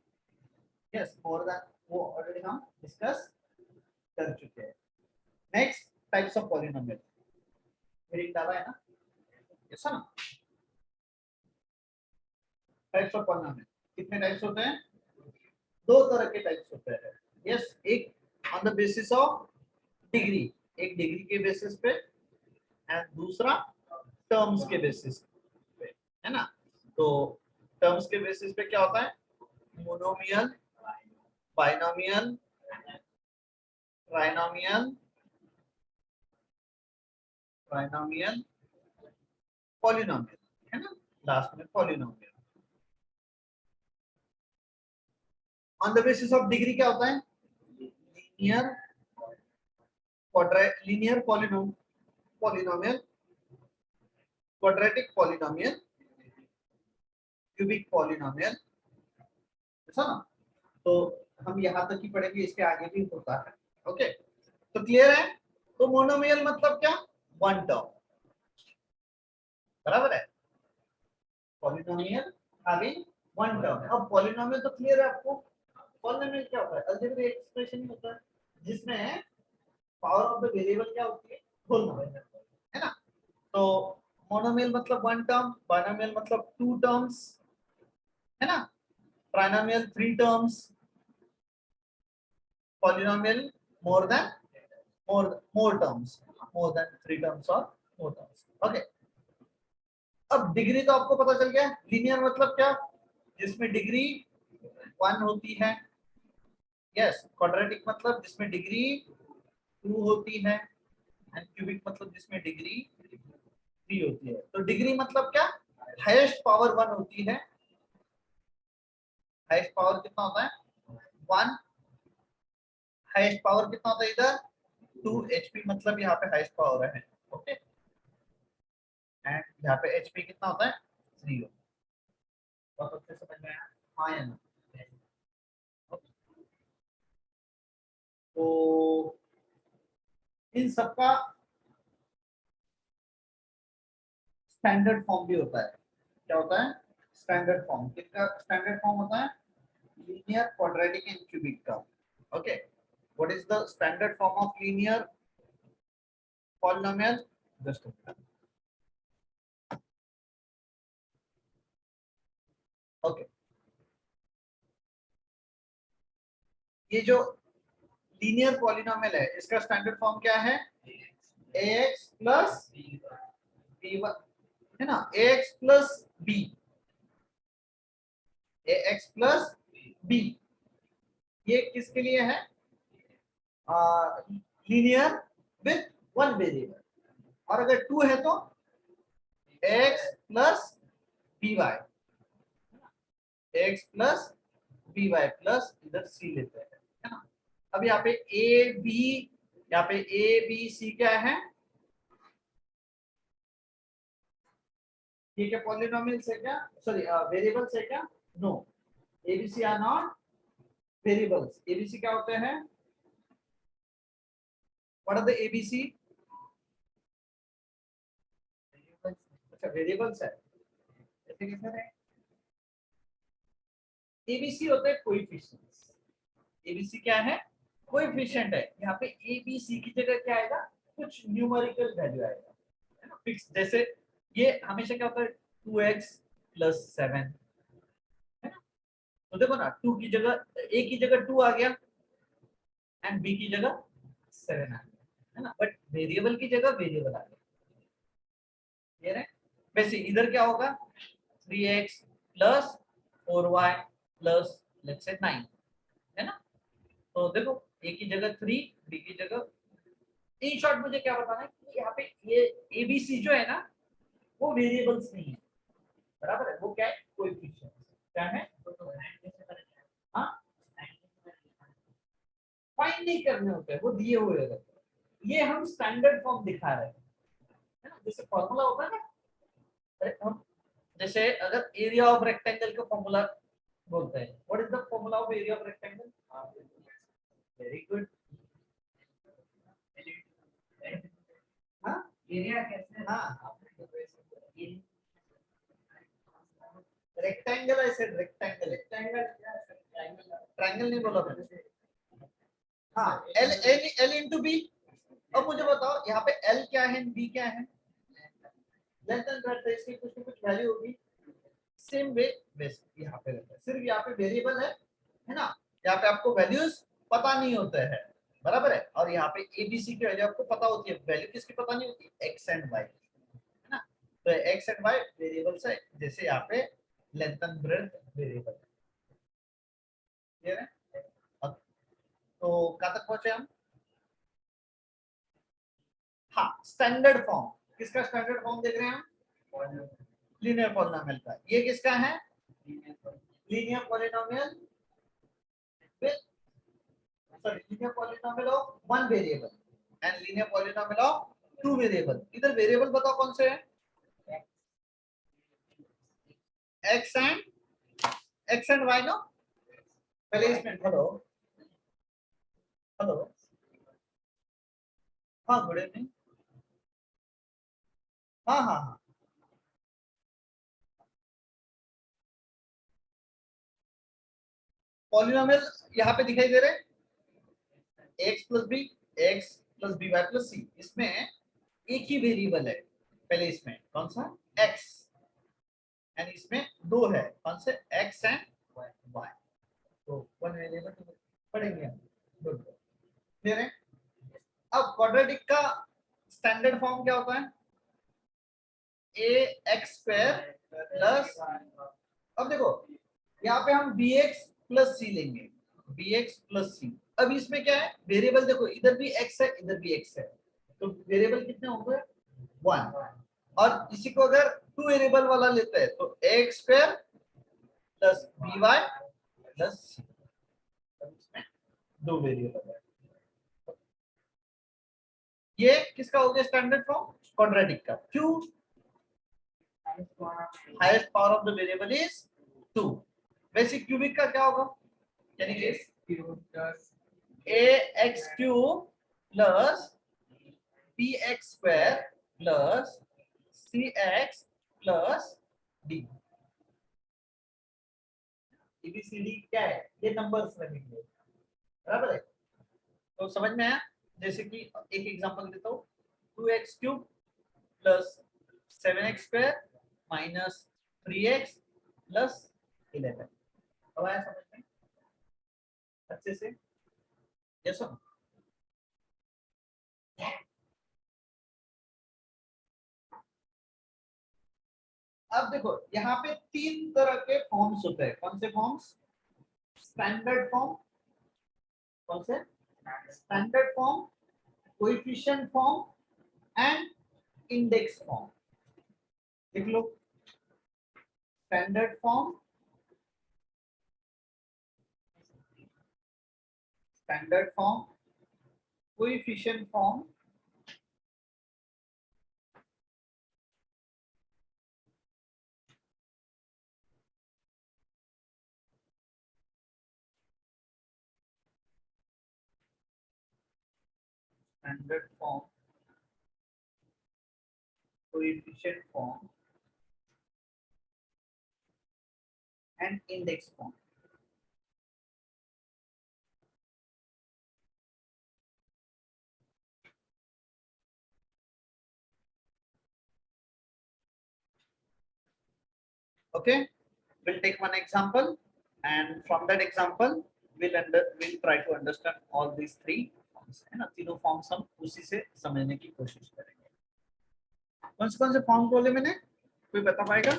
Yes, more than, वो ऑलरेडी हम डिस्कस कर चुके हैं। Next, types of polynomial. Heading डाला है ना? यस ना? टाइप्स ऑफ पॉलिनोमियल कितने टाइप्स होते हैं? दो तरह के टाइप्स होते हैं। यस, एक on the basis of degree, एक डिग्री के बेसिस पे, एंड दूसरा टर्म्स के बेसिस पे, है ना? तो टर्म्स के बेसिस पे क्या होता है? Monomial, binomial, trinomial, trinomial, polynomial, है ना, लास्ट में polynomial. On the basis of degree क्या होता है? Linear, linear polynomial, quadratic polynomial, cubic polynomial, ऐसा ना? तो हम यहाँ तक ही पढ़ेंगे, इसके आगे भी होता है। ओके, तो क्लियर है? तो मोनोमियल मतलब क्या? वन टर्म, बराबर है। Polynomial having one term. अब पॉलिनोमियल तो क्लियर है आपको? पॉलिनोमियल क्या होता है? अलजेब्रिक एक्सप्रेशन ही होता है जिसमें पावर ऑफ द वेरिएबल क्या होती है? होल नंबर, है ना? तो मोनोमियल मतलब वन टर्म, बाइनोमियल मतलब टू टर्म्स, है ना? Trinomial three terms, polynomial more than more terms, more than three terms or more terms. Okay, अब डिग्री तो आपको पता चल गया। लीनियर मतलब क्या? जिसमें डिग्री 1 होती है। यस, क्वाड्रेटिक मतलब जिसमें डिग्री 2 होती है, एंड क्यूबिक मतलब जिसमें डिग्री 3 होती है। तो डिग्री मतलब क्या? हाईएस्ट पावर 1 होती है। हाईएस्ट पावर कितना होता है? 1। हाईएस्ट पावर कितना होता है इधर? 2 एचपी, मतलब यहाँ पे हाईएस्ट पावर है। ओके, एंड यहाँ पे एचपी कितना होता है? 3 होता है। बहुत अच्छे से समझ में आया? हाँ या ना? Okay. तो इन सबका स्टैंडर्ड फॉर्म भी होता है। क्या होता है? स्टैंडर्ड फॉर्म, किसका स्टैंडर्ड फॉर्म होता है? लीनियर, क्वाड्रेटिक एंड क्यूबिक का। Okay, what is the standard form of linear polynomial? Just okay, ये जो लीनियर पॉलिनोमियल है इसका स्टैंडर्ड फॉर्म क्या है? ax प्लस b1 है ना, ax plus b, ax plus b, ये किसके लिए है? लीनियर विथ वन वेरिएबल, और अगर टू है तो x plus B Y, X plus B Y plus इधर c लेते हैं, है ना। अब यहाँ पे ए बी, यहाँ पे ए बी सी क्या है? ये क्या पॉलिनोमियल्स है क्या? सॉरी वेरिएबल्स है क्या? No, ABC are not variables. ABC क्या होते हैं? What are the ABC? अच्छा, वेरिएबल्स है, ऐसे कैसे है? एबीसी होते हैं कोएफिशिएंट्स। एबीसी क्या है? कोएफिशिएंट है। यहाँ पे एबीसी की जगह क्या आएगा? कुछ न्यूमेरिकल वैल्यू आएगा, है ना, फिक्स। जैसे ये हमेशा क्या होता है? 2x प्लस 7, है ना। तो देखो ना, 2 की जगह, a की जगह 2 आ गया एंड b की जगह 7 आ गया, है ना, बट वेरिएबल की जगह वेरिएबल आ गया, ये है। वैसे इधर क्या होगा? 3x plus 4y plus let's say 9, है ना। तो देखो, a की जगह 3, b की जगह, इन शॉर्ट मुझे क्या बताना है कि यहाँ पे ये एबीसी जो है ना, वो वेरिएबल्स नहीं है, बराबर है, वो क्या है? कोएफिशिएंट। क्या है? हाँ, फाइंड नहीं करने होते हैं, वो दिए हुए रहते हैं। ये हम स्टैंडर्ड फॉर्म दिखा रहे हैं, है ना। जैसे फॉर्मूला होता है ना, हम जैसे अगर एरिया ऑफ रेक्टेंगल का फॉर्मूला बोलते हैं, what is the formula of area of rectangle? Very good. हाँ,
एरिया कैसे?
हाँ, रेक्टेंगल, ऐसे रेक्टेंगल, ट्रायंगल नहीं बोला मैंने। हाँ, L L L into B. अब मुझे बताओ यहाँ पे एल क्या है, बी क्या है? लेस देन ब्रेथ है, इसकी कुछ ना कुछ वैल्यू होगी। सेम वे बेस यहाँ पे रहता है, सिर्फ यहाँ पे वेरिएबल है ना, यहाँ पे आपको वैल्यूज पता नहीं होते हैं, बराबर है। और यहाँ पे एबीसी की वैल्यू आपको पता होती है, वैल्यू किसकी पता नहीं होती? एक्स एंड वाई, है ना। तो एक्स एंड वाई वेरिएबल्स है, जैसे यहाँ पे लेंथ एंड ब्रेथ वेरिएबल है, क्लियर है। अब तो कहाँ तक पहुंचे हम? हाँ, स्टैंडर्ड फॉर्म, किसका स्टैंडर्ड फॉर्म देख रहे हैं हम? लीनियर पॉलिनोमियल का। ये किसका है? Linear polynomial with, sorry, linear polynomial of one variable and linear polynomial of two variable। इधर वेरिएबल बताओ कौन से है? x and y, no. पहले इसमें हेलो, हेलो, हाँ, गुड इवनिंग, हाँ हाँ हाँ, पॉलिनोमियल यहाँ पे दिखाई दे रहे हैं, x plus b, x plus B Y plus c. इसमें एक ही वेरिएबल है, पहले इसमें कौन सा? x, एंड इसमें दो है, कौन से? x and y। तो वन वेरिएबल पढ़ेंगे हम, गुड, क्लियर है। अब क्वाड्रेटिक का स्टैंडर्ड फॉर्म क्या होता है? ए एक्स स्क्वायर प्लस, अब देखो यहाँ पे हम बी एक्स प्लस सी लेंगे, बी एक्स प्लस सी। अब इसमें क्या है? वेरिएबल देखो, इधर भी एक्स है, इधर भी एक्स है, तो वेरिएबल कितने होंगे? 1। और इसी को अगर टू वेरिएबल वाला लेते हैं तो x square plus B Y plus c, इसमें दो वेरिएबल है। ये किसका हो गया स्टैंडर्ड फॉर्म? क्वाड्रेटिक का। क्यों? Highest power of the variable is 2। वैसे क्यूबिक का क्या होगा? यानी कि a x cube plus b x square plus c x plus d. ABCD क्या है, ये नंबर्स रहेंगे, बराबर है। तो समझ में आया। जैसे कि एक एग्जांपल देता हूँ, 2x³ plus 7x² minus 3x plus 11। अब आया समझ में अच्छे से? Yes sir. अब देखो यहाँ पे तीन तरह के फॉर्म्स होते हैं। कौन से फॉर्म्स? स्टैंडर्ड फॉर्म, कौन से? Standard form, coefficient form and index form. देख लो, standard form, standard form, coefficient form, standard form, coefficient form and index form. Okay, we'll take one example, and from that example we'll try to understand all these three forms, है ना। तीनों forms हम उसी से समझने की कोशिश करेंगे। कौन से फॉर्म बोले मैंने, कोई बता पाएगा?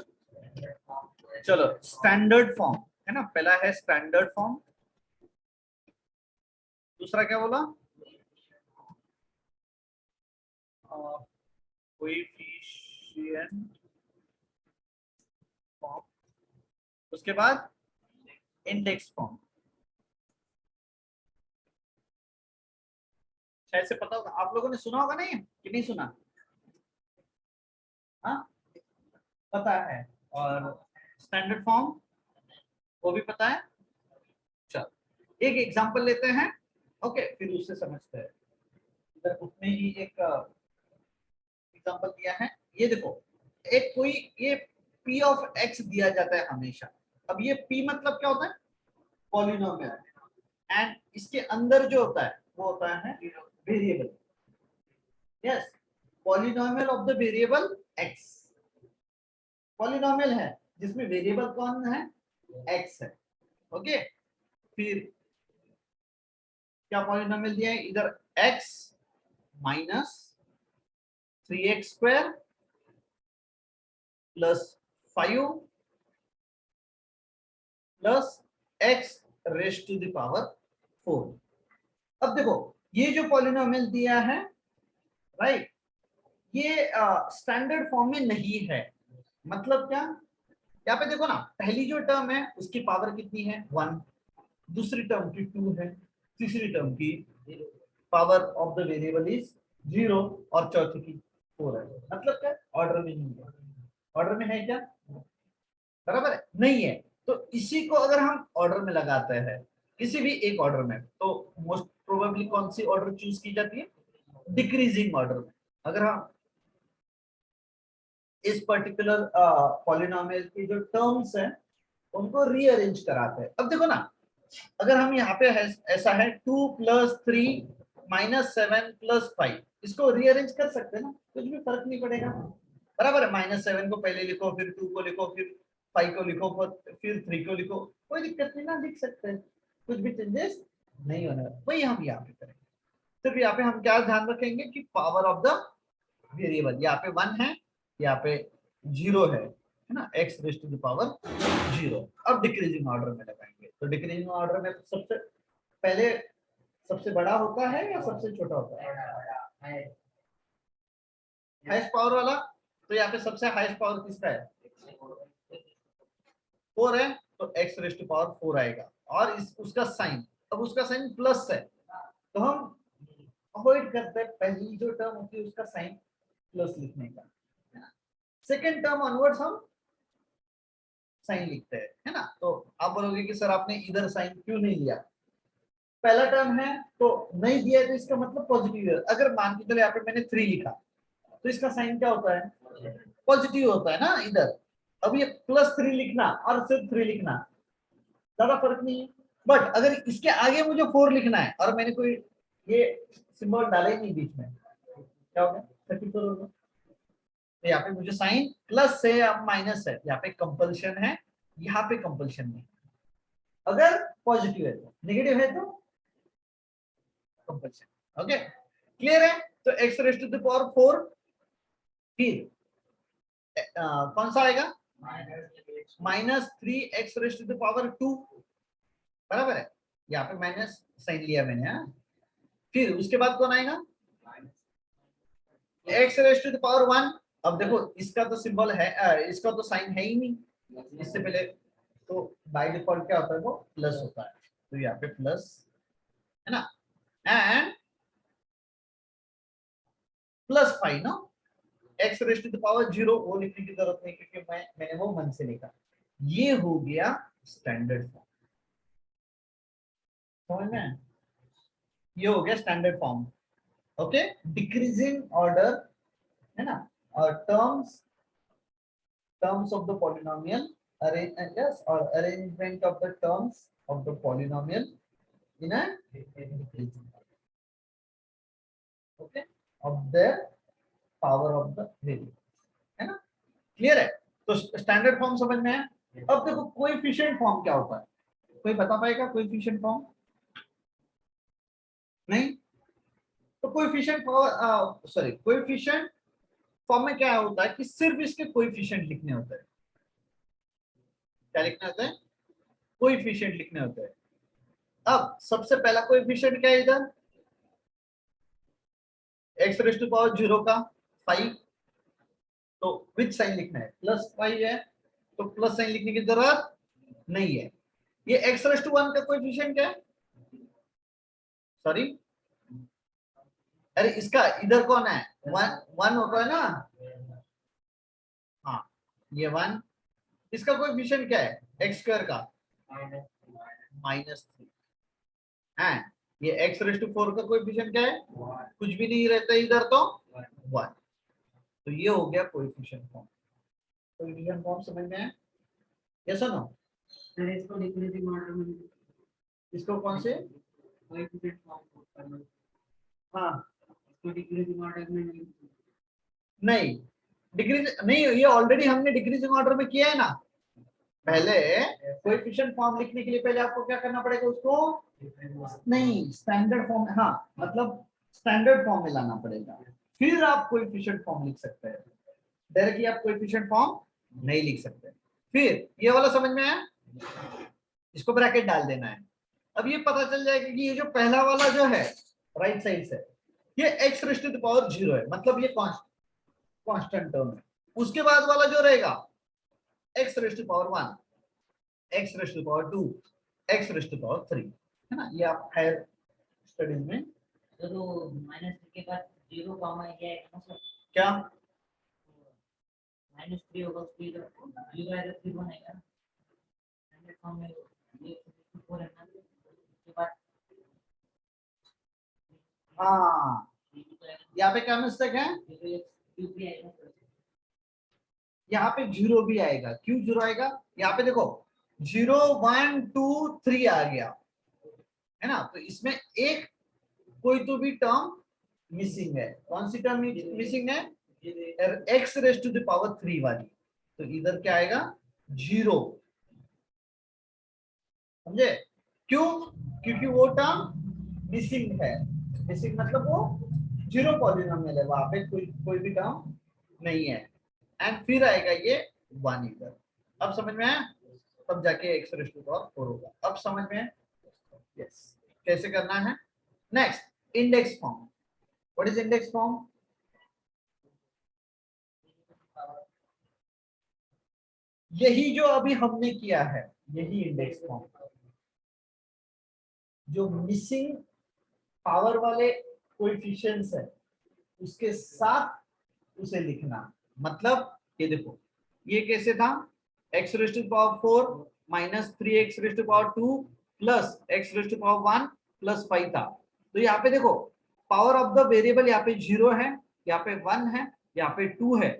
चलो, स्टैंडर्ड फॉर्म है ना, पहला है स्टैंडर्ड फॉर्म, दूसरा क्या बोला? कोएफिशिएंट फॉर्म, उसके बाद इंडेक्स फॉर्म। शायद से पता होगा, आप लोगों ने सुना होगा नहीं कि नहीं सुना? हाँ, पता है। और स्टैंडर्ड फॉर्म वो भी पता है। चलो एक एग्जांपल लेते हैं, ओके, फिर उससे समझते हैं। इधर उसने ही एक एग्जांपल दिया है, ये देखो, एक कोई ये p ऑफ x दिया जाता है हमेशा। अब ये p मतलब क्या होता है? पॉलिनोमियल, एंड इसके अंदर जो होता है वो होता है variable. Yes, polynomial of the variable x, polynomial है जिसमें वेरिएबल कौन है? x है। ओके, फिर क्या पॉलिनोमियल दिया है इधर? x minus 3x² plus 5 plus x raise to the power 4। अब देखो, ये जो पॉलिनोमियल दिया है, राइट, ये स्टैंडर्ड फॉर्म में नहीं है। मतलब क्या? यहाँ पे देखो ना, पहली जो टर्म है उसकी पावर कितनी है? 1, दूसरी टर्म की 2 है, तीसरी टर्म की power of the variable is 0 और चौथी की 4 है। मतलब क्या? ऑर्डर में नहीं है। ऑर्डर में है क्या? बराबर है, नहीं है। तो इसी को अगर हम ऑर्डर में लगाते हैं, किसी भी एक ऑर्डर में, तो मोस्ट प्रोबेबली कौन सी ऑर्डर चूज की जाती है? डिक्रीजिंग ऑर्डर में। अगर हम इस पर्टिकुलर पॉलिनोमियल की जो टर्म्स हैं उनको रीअरेंज कराते हैं। अब देखो ना, अगर हम यहाँ पे है, ऐसा है 2 + 3 - 7 + 5, इसको रीअरेंज कर सकते हैं ना, कुछ भी फर्क नहीं पड़ेगा। बराबर है, -7 को पहले लिखो, फिर 2 को लिखो, फिर 5 को लिखो, फिर 3 को लिखो, कोई दिक्कत नहीं ना, लिख सकते हैं, कुछ भी चेंजेस नहीं होने वाला। वही हम यहाँ पे करेंगे। सिर्फ यहाँ पे हम क्या ध्यान रखेंगे कि पावर ऑफ द वेरिएबल यहाँ पे 1 है, यहाँ पे 0 है ना, x raise to the power 0। अब डिक्रीजिंग ऑर्डर में लगाएंगे, तो डिक्रीजिंग ऑर्डर में सबसे पहले सबसे बड़ा होता है या सबसे छोटा होता है? हाईएस्ट पावर वाला। तो यहाँ पे सबसे हाईएस्ट पावर किसका है? 4 है, तो x रेज टू पावर 4 आएगा। और उसका साइन, अब उसका साइन प्लस है, तो हम अवॉइड करते हैं पहली जो टर्म होती है उसका साइन प्लस लिखने का, सेकेंड टर्म ऑनवर्ड्स हम साइन लिखते हैं, है ना। तो आप बोलोगे कि सर आपने इधर साइन क्यों नहीं लिया? पहला टर्म है तो नहीं दिया, तो इसका मतलब पॉजिटिव है। अगर मान के चलो यहाँ पे मैंने 3 लिखा, तो इसका साइन क्या होता है? पॉजिटिव होता है ना इधर। अब ये +3 लिखना और सिर्फ 3 लिखना, ज्यादा फर्क नहीं है। बट अगर इसके आगे मुझे 4 लिखना है और मैंने कोई ये सिंबल डाला ही नहीं बीच में, क्या होगा? 34 होगा। तो यहाँ पे मुझे साइन प्लस है या माइनस है, यहाँ पे कंपल्शन है, यहाँ पे कंपल्शन नहीं। अगर पॉजिटिव है तो, नेगेटिव है तो कंपल्शन। ओके, क्लियर है? तो x raise to the power 4, फिर कौन सा आएगा? -3x raise to the power 2, बराबर है। यहाँ पे माइनस साइन लिया मैंने, हाँ। फिर उसके बाद कौन आएगा? x raise to the power 1। अब देखो इसका तो सिंबल है, इसका तो साइन है ही नहीं इससे पहले, तो बाय डिफॉल्ट क्या होता है, वो प्लस होता है। तो यहाँ पे प्लस है ना, एंड +5 ना, x raise to the power 0 वो लिखने की जरूरत नहीं क्योंकि मैंने वो मन से लिखा। ये हो गया स्टैंडर्ड फॉर्म, समझ में? ये हो गया standard form. Okay, decreasing order है ना, और terms of the polynomial yes, or arrangement of the terms of the polynomial in a decreasing order, okay, of the power of the variable, है ना? क्लियर है? तो स्टैंडर्ड फॉर्म समझ में है। अब देखो कोएफिशिएंट फॉर्म क्या होता है, कोई बता पाएगा कोएफिशिएंट फॉर्म? नहीं? तो कोएफिशिएंट सॉरी, कोएफिशिएंट फॉर्म में क्या होता है कि सिर्फ इसके कोएफिशिएंट लिखने होते हैं। क्या लिखना होता है? कोएफिशिएंट लिखने होते हैं। अब सबसे पहला कोएफिशिएंट क्या है इधर? x रेज़ टू पावर 0 का 5, तो विच साइन लिखना है? +5 है, तो प्लस साइन लिखने की जरूरत नहीं है। ये x रेज़ टू 1 का कोएफिशिएंट क्या है? सॉरी, अरे इसका इधर कौन है? 1 होता है ना, हाँ ये 1। इसका कोएफिशिएंट क्या है? x² का -3, एंड ये x रेज़ टू 4 का कोएफिशिएंट क्या है? कुछ भी नहीं रहता इधर, तो 1। तो ये हो गया कोएफिशिएंट फॉर्म। कोएफिशिएंट फॉर्म समझ में है? यस और नो?
सर इसको डिक्रीजिंग ऑर्डर में,
इसको कौन से?
कोएफिशिएंट फॉर्म करना,
हाँ
इसको डिक्रीजिंग ऑर्डर में
नहीं, डिक्रीज नहीं, ये ऑलरेडी हमने डिक्रीजिंग ऑर्डर में किया है ना। पहले कोएफिशिएंट फॉर्म लिखने के लिए पहले आपको क्या करना पड़ेगा? उसको नहीं, स्टैंडर्ड फॉर्म, हाँ मतलब स्टैंडर्ड फॉर्म में लाना पड़ेगा, फिर आप कोएफिशिएंट फॉर्म लिख सकते हैं। डायरेक्टली आप कोएफिशिएंट फॉर्म नहीं लिख सकते। फिर ये वाला समझ में आया? इसको ब्रैकेट डाल देना है। अब ये पता चल जाएगा कि ये जो पहला वाला जो है राइट साइड से, ये x raise to the power 0 है, मतलब ये कांस्टेंट टर्म है। उसके बाद वाला जो रहेगा x raise to power 1, x raise to power 2, x raise to power 3, है ना? ये आप हायर स्टडीज में
तो -3 के बाद 0 कॉमा ये है ना सर,
क्या
-3 होगा, फिर 0 आएगा, फिर 1 आएगा स्टैंडर्ड फॉर्म में, ये 4 है ना, उसके बाद
हाँ, यहाँ पे क्या मिस्टेक है?
क्यूब आएगा सर।
यहाँ पे 0 भी आएगा। क्यों 0 आएगा? यहाँ पे देखो 0 1 2 3 आ गया है ना, तो इसमें एक कोई तो भी टर्म मिसिंग है। कौन सी टर्म मिसिंग है? x raise to the power 3 वाली। तो इधर क्या आएगा? 0, समझे? क्यों? क्योंकि वो टर्म मिसिंग है। मिसिंग मतलब वो 0 पॉलिनोमियल है, वहां पे कोई भी टर्म नहीं है। एंड फिर आएगा ये 1 इधर। अब समझ में आया? तब जाके x रेज़ टू पावर 4 होगा। अब समझ में है? यस। कैसे करना है? Next, index form. What is index form? यही जो अभी हमने किया है, यही इंडेक्स फॉर्म। जो मिसिंग पावर वाले कोएफिशिएंट्स है उसके साथ उसे लिखना। मतलब ये देखो, ये कैसे था? x raise to power 4 -3x raise to power 2 plus x raise to power 1 plus 5 था। तो यहाँ पे देखो पावर ऑफ द वेरिएबल यहाँ पे 0 है, यहाँ पे 1 है, यहाँ पे 2 है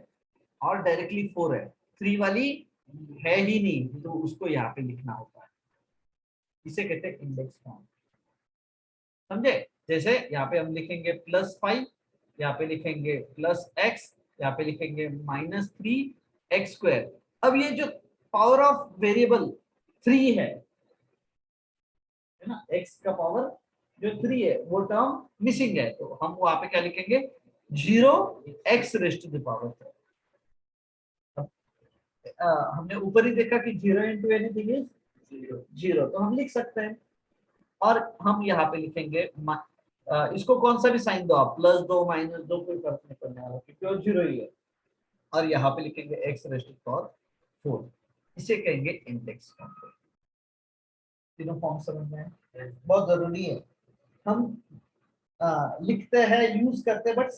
और डायरेक्टली 4 है। 3 वाली है ही नहीं, तो उसको यहाँ पे लिखना होता है। इसे कहते हैं इंडेक्स फॉर्म, समझे? जैसे यहाँ पे हम लिखेंगे +5, यहाँ पे लिखेंगे +x, यहाँ पे लिखेंगे -3x²। अब ये जो पावर ऑफ वेरिएबल 3 है ना, x का पावर जो 3 है वो टर्म मिसिंग है, तो हम वहां पे क्या लिखेंगे, 0x⁻3। हमने ऊपर ही देखा कि 0 इंटू एनीथिंग इज 0, तो हम लिख सकते हैं। और हम यहाँ पे लिखेंगे इसको कौन सा भी साइन दो आप, प्लस दो माइनस दो, कोई फर्क नहीं पड़ने वाला क्योंकि वो 0 ही है। और यहाँ पे लिखेंगे x⁻4, इसे कहेंगे इंडेक्स फॉर्म। तीनों फॉर्म समझ में आए? बहुत जरूरी है। हम लिखते हैं, यूज करते हैं, बट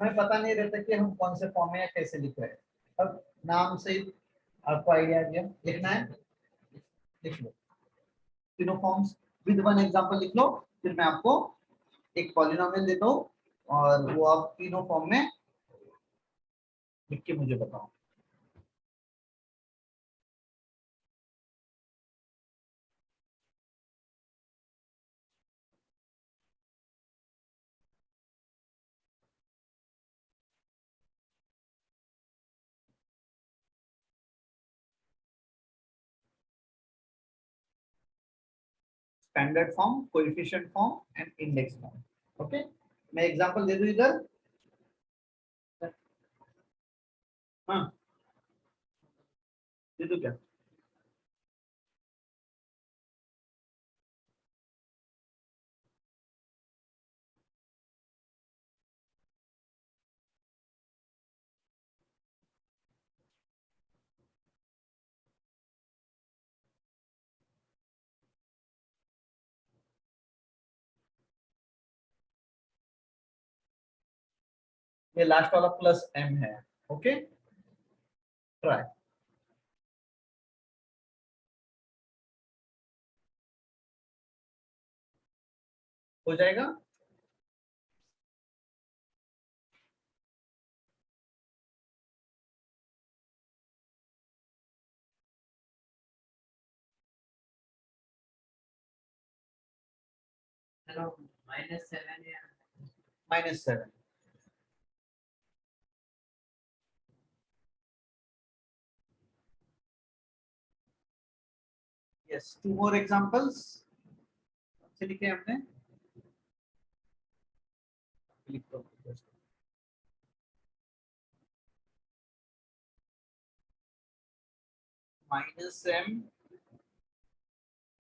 हमें पता नहीं रहता कि हम कौन से फॉर्म में या कैसे लिख रहे हैं। अब नाम से आपको आइडिया आ गया, लिखना है, लिख लो तीनों फॉर्म्स विद वन एग्जांपल लिख लो, फिर मैं आपको एक पॉलिनोमियल देता हूँ और वो आप तीनों फॉर्म में लिख के मुझे बताओ। Standard form, coefficient form and index form. Okay, मैं एग्जांपल दे दूं इधर। हाँ, दे दूं क्या? ये लास्ट वाला +m है। ओके, ट्राई हो जाएगा।
चलो -7 या
-7। यस, 2 more एग्जांपल्स से लिखे हमने, लिख दो। -m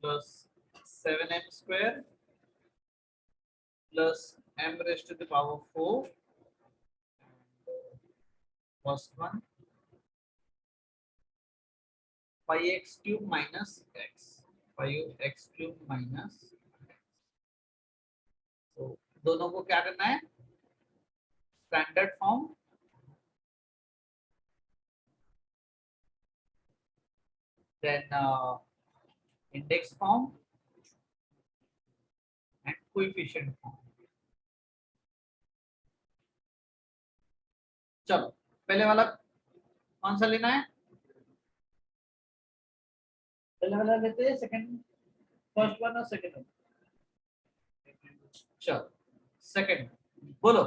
plus 7m square plus m⁻⁴ first one 5x³ minus x, 5x³ minus x। तो दोनों को क्या करना है, standard form then index form and coefficient form. चलो पहले वाला कौन सा लेना है, पहले वाला लेते हैं, सेकंड, फर्स्ट वन और सेकंड वन। चलो सेकंड, बोलो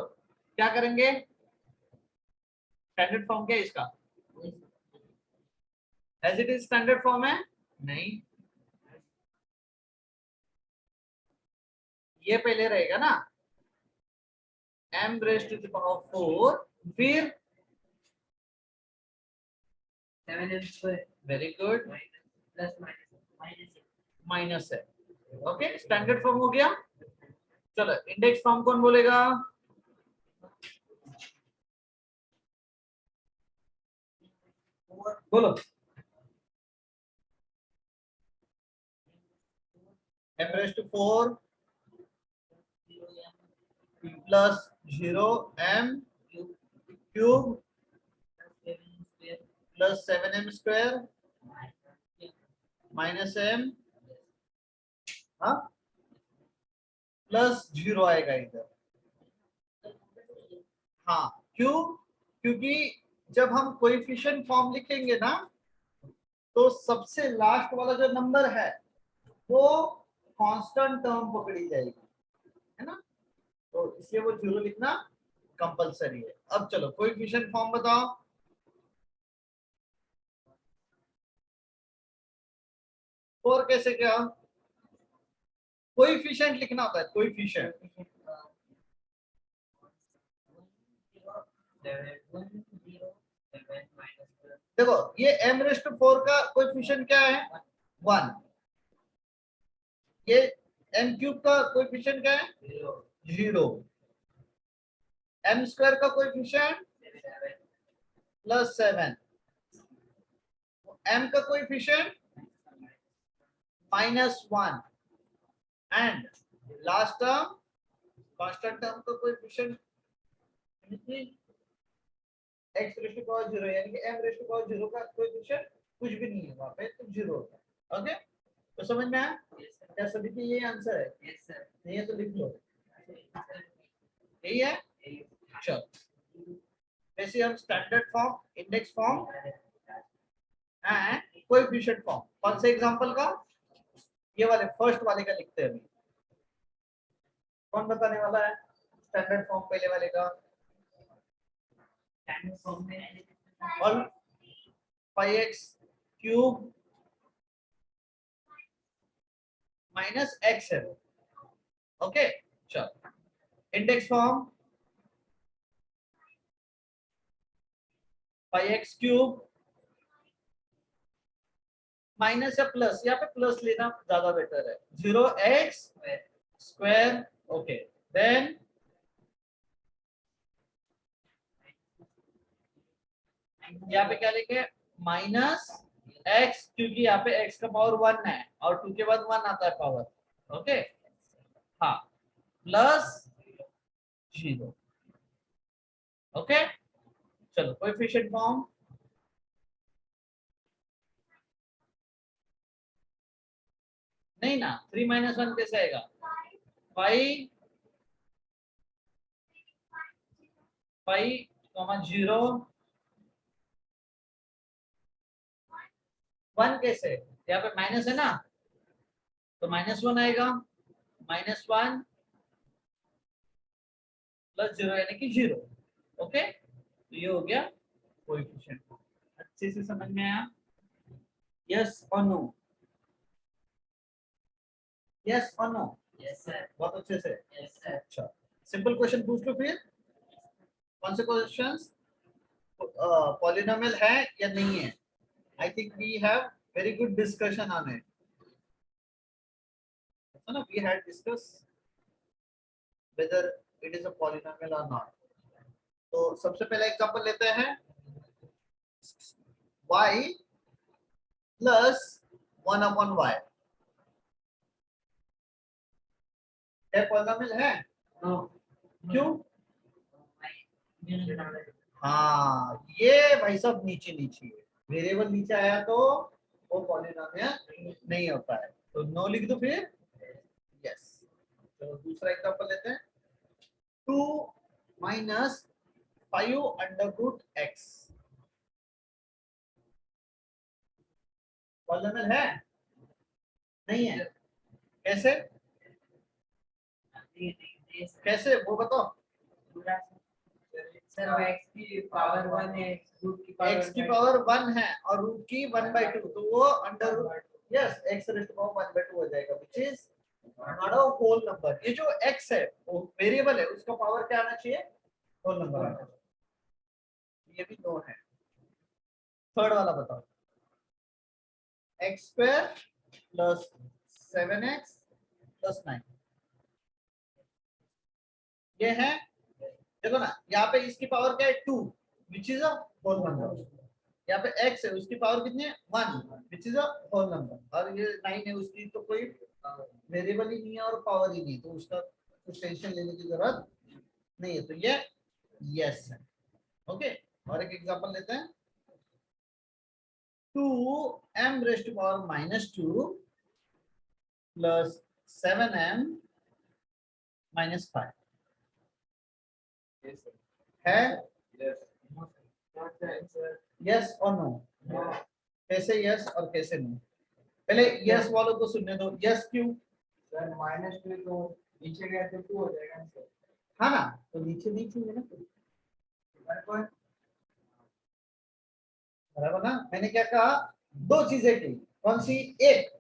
क्या करेंगे, स्टैंडर्ड फॉर्म क्या है इसका, as it is standard form है, नहीं ये पहले रहेगा ना, m⁻⁴, फिर
7m²,
very good,
plus minus
minus है। ओके, स्टैंडर्ड फॉर्म हो गया। चलो इंडेक्स फॉर्म कौन बोलेगा, बोलो, m⁻⁴ plus 0m³ plus 7m² minus m, हाँ प्लस 0 आएगा इधर। हाँ, क्यों, क्योंकि जब हम कोएफिशिएंट फॉर्म लिखेंगे ना, तो सबसे लास्ट वाला जो नंबर है वो कांस्टेंट टर्म पकड़ी जाएगी, है ना, तो इसलिए वो 0 लिखना कंपलसरी है। अब चलो कोएफिशिएंट फॉर्म बताओ। और कैसे क्या कोएफिशिएंट लिखना होता है, कोएफिशिएंट। देखो ये m⁴ का कोएफिशिएंट क्या है 1, ये m³ का कोएफिशिएंट क्या है 0, m² का कोएफिशिएंट +7, m का coefficient -1 and last term constant term का कोएफिशिएंट x⁴0, यानी कि m⁴0 का कोएफिशिएंट कुछ भी नहीं है वहां पे, तो 0 होता है। ओके, तो समझ में आया क्या सभी के? ये आंसर है, नहीं है तो लिख लो, यही है। चलो वैसे हम standard form, index form and coefficient form, कौन से एग्जांपल का? ये वाले फर्स्ट वाले का लिखते हैं अभी। कौन बताने वाला है स्टैंडर्ड फॉर्म पहले वाले का? और 5x³ -x है। ओके चलो इंडेक्स फॉर्म 5x³ माइनस या प्लस, यहाँ पे प्लस लेना ज्यादा बेटर है, 0x²। ओके देन यहाँ पे क्या लिखे -x, क्योंकि यहाँ पे x का पावर 1 है और 2 के बाद 1 आता है पावर। ओके हाँ +0। ओके चलो कोएफिशिएंट फॉर्म नहीं ना, 3 - 1 कैसे आएगा? 5 0 1 कैसे? यहाँ पे माइनस है ना, तो -1 आएगा, -1 +0 यानी कि 0। ओके तो ये हो गया कोएफिशिएंट। अच्छे से समझ में आया? यस और नो? यस और नो?
Yes sir.
बहुत अच्छे से।
Yes sir.
अच्छा सिंपल क्वेश्चन पूछ लो फिर। कौन से क्वेश्चंस? पॉलिनोमियल है या नहीं है? I think we have very good discussion on it, so no, we had discussed whether it is a polynomial or not. तो सबसे पहला एग्जांपल लेते हैं, y plus 1/y है पॉलिनोमियल है?
नो।
क्यों? हाँ ये भाई सब नीचे नीचे वेरिएबल नीचे आया तो वो पॉलिनोमियल नहीं होता है, तो नो लिख दो फिर। यस चलो दूसरा एग्जांपल लेते हैं, 2 - 5√x पॉलिनोमियल है? नहीं है, कैसे? कैसे वो बताओ।
सर वो x की पावर 1 है, रूट की पावर
x की पावर 1 है और रूट की 1/2, तो वो अंडर यस x⁻1/2 हो जाएगा, which is not a whole number. ये जो x है वो वेरिएबल है, उसका पावर क्या आना चाहिए? होल नंबर आना चाहिए। ये भी नो है। थर्ड वाला बताओ, x² + 7x + 9 ये है। देखो ना यहाँ पे इसकी पावर क्या है 2, which is a whole number. यहाँ पे x है, उसकी पावर कितनी है 1, which is a whole number, और ये 9 है, उसकी तो कोई वेरिएबल ही नहीं है और पावर ही नहीं, तो उसका कुछ टेंशन लेने की जरूरत नहीं है, तो ये यस है। ओके और एक एग्जांपल लेते हैं, 2m⁻2 + 7m - 5 है? यस और नो? कैसे यस और कैसे नो? पहले यस वालों को सुनने दो, यस क्यों?
सर -2 तो नीचे गया तो 2 हो जाएगा ना सर।
हाँ ना, तो नीचे नीचे है ना,
बराबर
बराबर ना। मैंने क्या कहा, दो चीजें की, कौन सी? एक,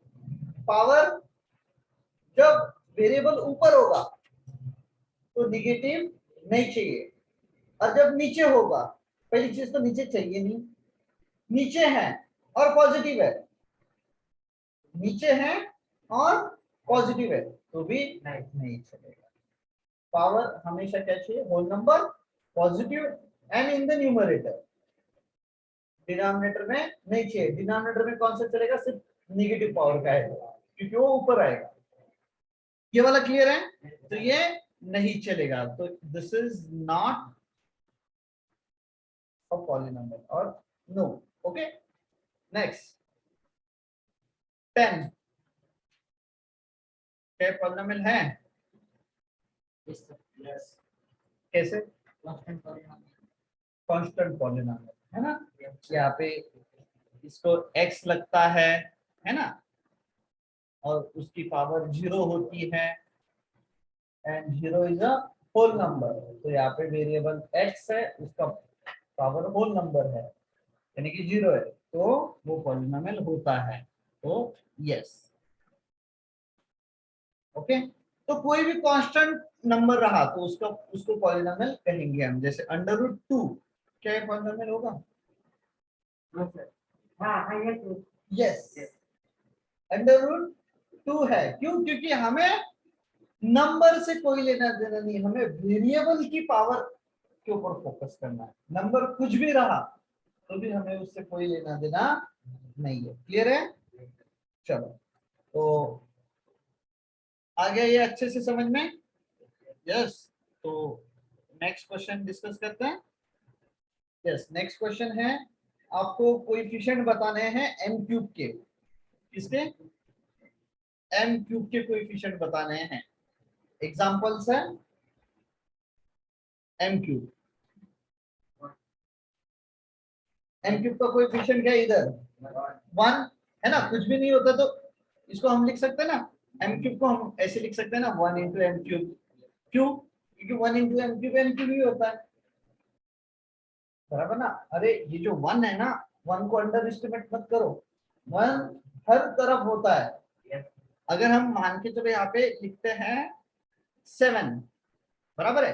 पावर जब वेरिएबल ऊपर होगा तो निगेटिव नहीं चाहिए, और जब नीचे होगा, पहली चीज तो नीचे चाहिए नहीं, नीचे है और पॉजिटिव है, नीचे है और पॉजिटिव है तो भी नहीं चलेगा। पावर हमेशा क्या चाहिए? Whole number, positive and in the numerator. Denominator में नहीं चाहिए, डिनोमिनेटर में कौन सा चलेगा? सिर्फ नेगेटिव पावर का है, क्योंकि वो ऊपर आएगा। ये वाला क्लियर है? तो ये नहीं चलेगा, तो this is not a polynomial और नो। ओके, नेक्स्ट 10 क्या पॉलिनोमियल है?
यस
कैसे?
कांस्टेंट पॉलिनोमियल
कांस्टेंट पॉलिनोमियल है ना। यहाँ पे इसको x लगता है ना, और उसकी पावर 0 होती है, and 0 is a whole number, तो यहाँ पे वेरिएबल x है, उसका पावर होल नंबर है, यानी कि 0 है, तो वो पॉलिनोमियल होता है। तो यस, ओके। तो कोई भी कांस्टेंट नंबर रहा तो उसका उसको पॉलिनोमियल कहेंगे हम, जैसे √2 क्या ये पॉलिनोमियल होगा?
No sir. हाँ हाँ यस
यस, √2 है। क्यों? क्योंकि हमें नंबर से कोई लेना देना नहीं, हमें वेरिएबल की पावर के ऊपर फोकस करना है। नंबर कुछ भी रहा तो भी हमें उससे कोई लेना देना नहीं है। क्लियर है? चलो, तो आ गया ये अच्छे से समझ में? यस, तो नेक्स्ट क्वेश्चन डिस्कस करते हैं। यस, नेक्स्ट क्वेश्चन है, आपको कोएफिशिएंट बताने हैं m³ के। किसके? m³ के कोएफिशिएंट बताने हैं। एग्जांपल्स है m³। m³ का कोएफिशिएंट क्या है? इधर 1 है ना, कुछ भी नहीं होता तो इसको हम लिख सकते हैं ना, m³ को हम ऐसे लिख सकते हैं ना, 1 × m³। क्यों? क्योंकि 1 × m³ ही होता है, बराबर ना। अरे ये जो 1 है ना, 1 को अंडर एस्टिमेट मत करो, 1 हर तरफ होता है। अगर हम मान के चलो यहाँ पे लिखते हैं 7, बराबर है,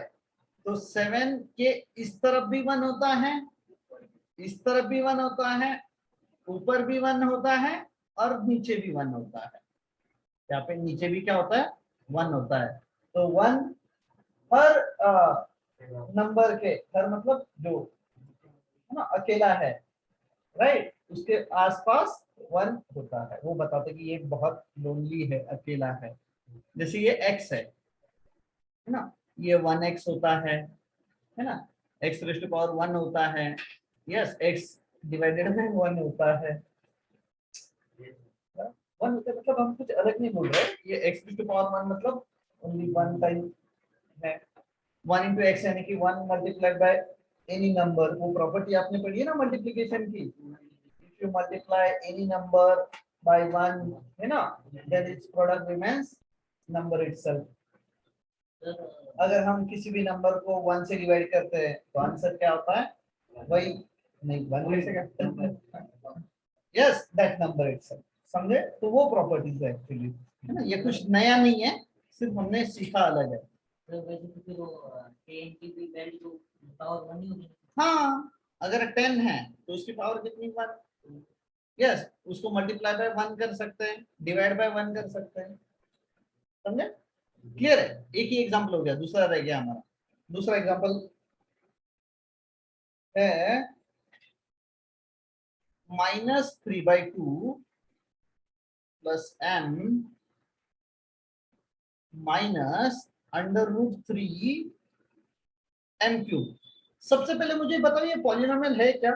तो 7 के इस तरफ भी 1 होता है, इस तरफ भी 1 होता है, ऊपर भी 1 होता है, और नीचे भी 1 होता है। यहाँ पे नीचे भी क्या होता है? 1 होता है। तो 1 हर नंबर के, हर मतलब जो है ना अकेला है, राइट, उसके आसपास 1 होता है। वो बताते कि ये बहुत लोनली है, अकेला है। जैसे ये x है ना, ये 1x होता है ना, x⁻1 होता है। यस, x/1 होता है। 1 होता है मतलब हम कुछ अलग नहीं बोल रहे, ये x⁻1 मतलब ओनली 1 टाइम है। 1 × x यानी कि 1 मल्टीप्लाइड बाय एनी नंबर। वो प्रॉपर्टी आपने पढ़ी है ना मल्टीप्लिकेशन की, if you multiply any number by 1 है ना, then it's product remains number itself. अगर हम किसी भी नंबर को 1 से डिवाइड करते हैं तो आंसर क्या होता है? वही नहीं, 1 कैसे करते हैं? Yes, that number itself. समझे? तो वो प्रॉपर्टीज है एक्चुअली, है ना, ये कुछ नया नहीं है, सिर्फ हमने सीखा अलग है।
तो वैसे तो फिर वो 10 की भी वैल्यू पावर 1 ही होगी।
हाँ, अगर 10 है तो उसकी पावर कितनी? 1। यस, उसको मल्टीप्लाई बाय 1 कर सकते हैं, डिवाइड बाय 1 कर सकते हैं। समझे? क्लियर है? एक ही एग्जांपल हो गया, दूसरा रह गया हमारा। दूसरा एग्जांपल है -3/2 प्लस m माइनस √3 m³। सबसे पहले मुझे बताओ ये पॉलिनोमियल है क्या?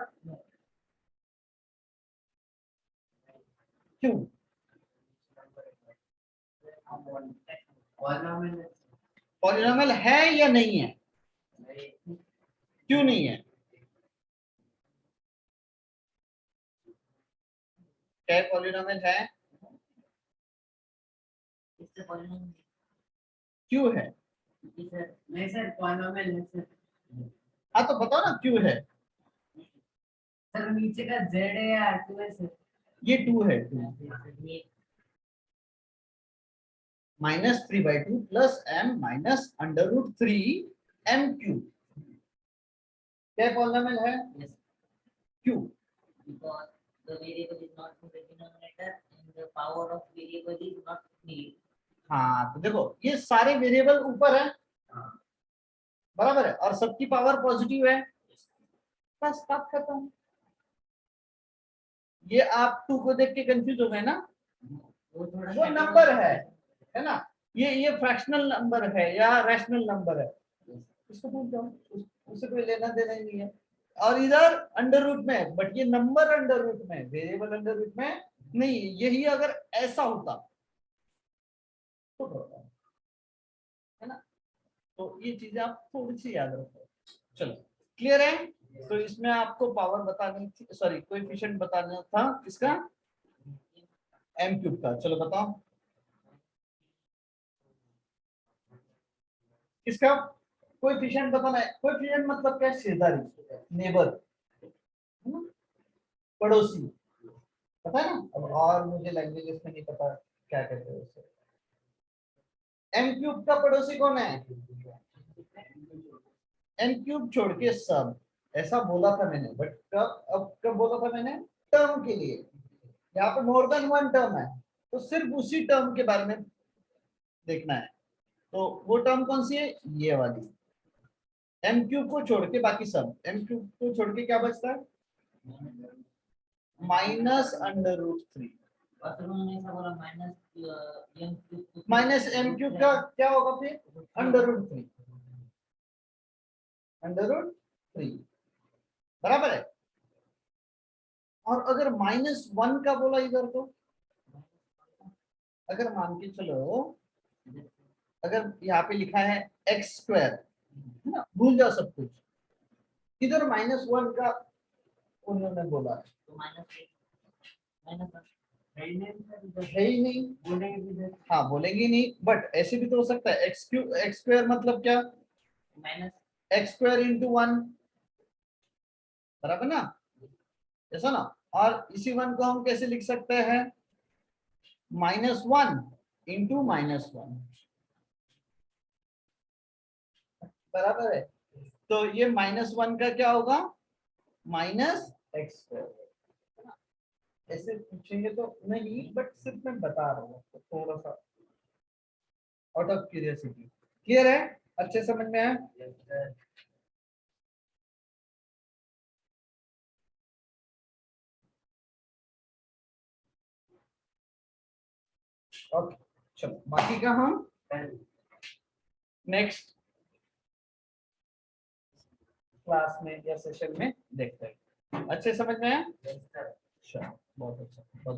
क्यों? पॉलिनोमियल है या नहीं है? क्यों नहीं है? क्या पॉलिनोमियल है?
इससे पॉलिनोमियल
क्यों है?
सर नहीं सर पॉलिनोमियल है सर।
हाँ तो बताओ ना क्यों है?
सर नीचे का z है या r2 है सर?
ये 2 है, 2
ये
-3/2 plus m minus under root 3 m cube. क्या पॉलिनोमियल है?
yes
क्यों?
because the variable is not in the denominator and the power of variable is not needed.
हाँ तो देखो ये सारे वेरिएबल ऊपर है, बराबर है, और सबकी पावर पॉजिटिव है, बस बात खत्म। ये आप 2 को देख के कंफ्यूज हो गए ना?
वो थोड़ा
वो नंबर है ना? ये फ्रैक्शनल नंबर है या रैशनल नंबर है, इसको भूल जाओ, उससे कोई लेना देना ही नहीं है। और इधर अंडर रूट में, बट ये नंबर अंडर रूट में, वेरिएबल अंडर रूट में नहीं। यही अगर ऐसा होता तो होता है ना? तो ये चीजें आप थोड़ी सी याद रखो। चलो क्लियर है? तो इसमें आपको पावर बतानी थी, सॉरी कोएफिशिएंट बताना था किसका? m क्यूब का। चलो बताओ इसका कोएफिशिएंट बताना है। कोएफिशिएंट मतलब क्या? शेजारी, नेबर, पड़ोसी, पता है ना? अब और मुझे लैंग्वेजेस में नहीं पता क्या कहते हैं उसे। m क्यूब का पड़ोसी कौन है? m क्यूब छोड़ के सब, ऐसा बोला था मैंने, बट कब बोला था मैंने? टर्म के लिए। यहाँ पे मोर देन वन टर्म है तो सिर्फ उसी टर्म के बारे में देखना है। तो वो टर्म कौन सी है? ये वाली। m क्यूब को छोड़ के बाकी सब, m क्यूब को छोड़ के क्या बचता है? Minus under root 3।
और फिर उन्होंने ऐसा बोला m cube
minus m cube का क्या होगा फिर? अंडर रूट 3, अंडर रूट 3, बराबर है। और अगर -1 का बोला इधर, तो अगर मान के चलो, अगर यहाँ पे लिखा है x², है ना, भूल जाओ सब कुछ, इधर -1 का उन्होंने बोला है,
तो माइनस
है ही नहीं। हाँ बोलेंगे नहीं, बट ऐसे भी तो हो सकता है। x² मतलब क्या?
माइनस
x² इंटू 1, बराबर ना? ऐसा ना? और इसी 1 को हम कैसे लिख सकते हैं? -1 इंटू -1, बराबर है। तो ये -1 का क्या होगा? -x²। ऐसे पूछेंगे तो नहीं, बट सिर्फ मैं बता रहा हूँ तो थोड़ा सा आउट ऑफ क्यूरियोसिटी। क्लियर है? अच्छे समझ में आया? ओके चलो, बाकी का हम नेक्स्ट क्लास में या सेशन में देखते हैं। अच्छे समझ में आया? चलो बहुत अच्छा, बहुत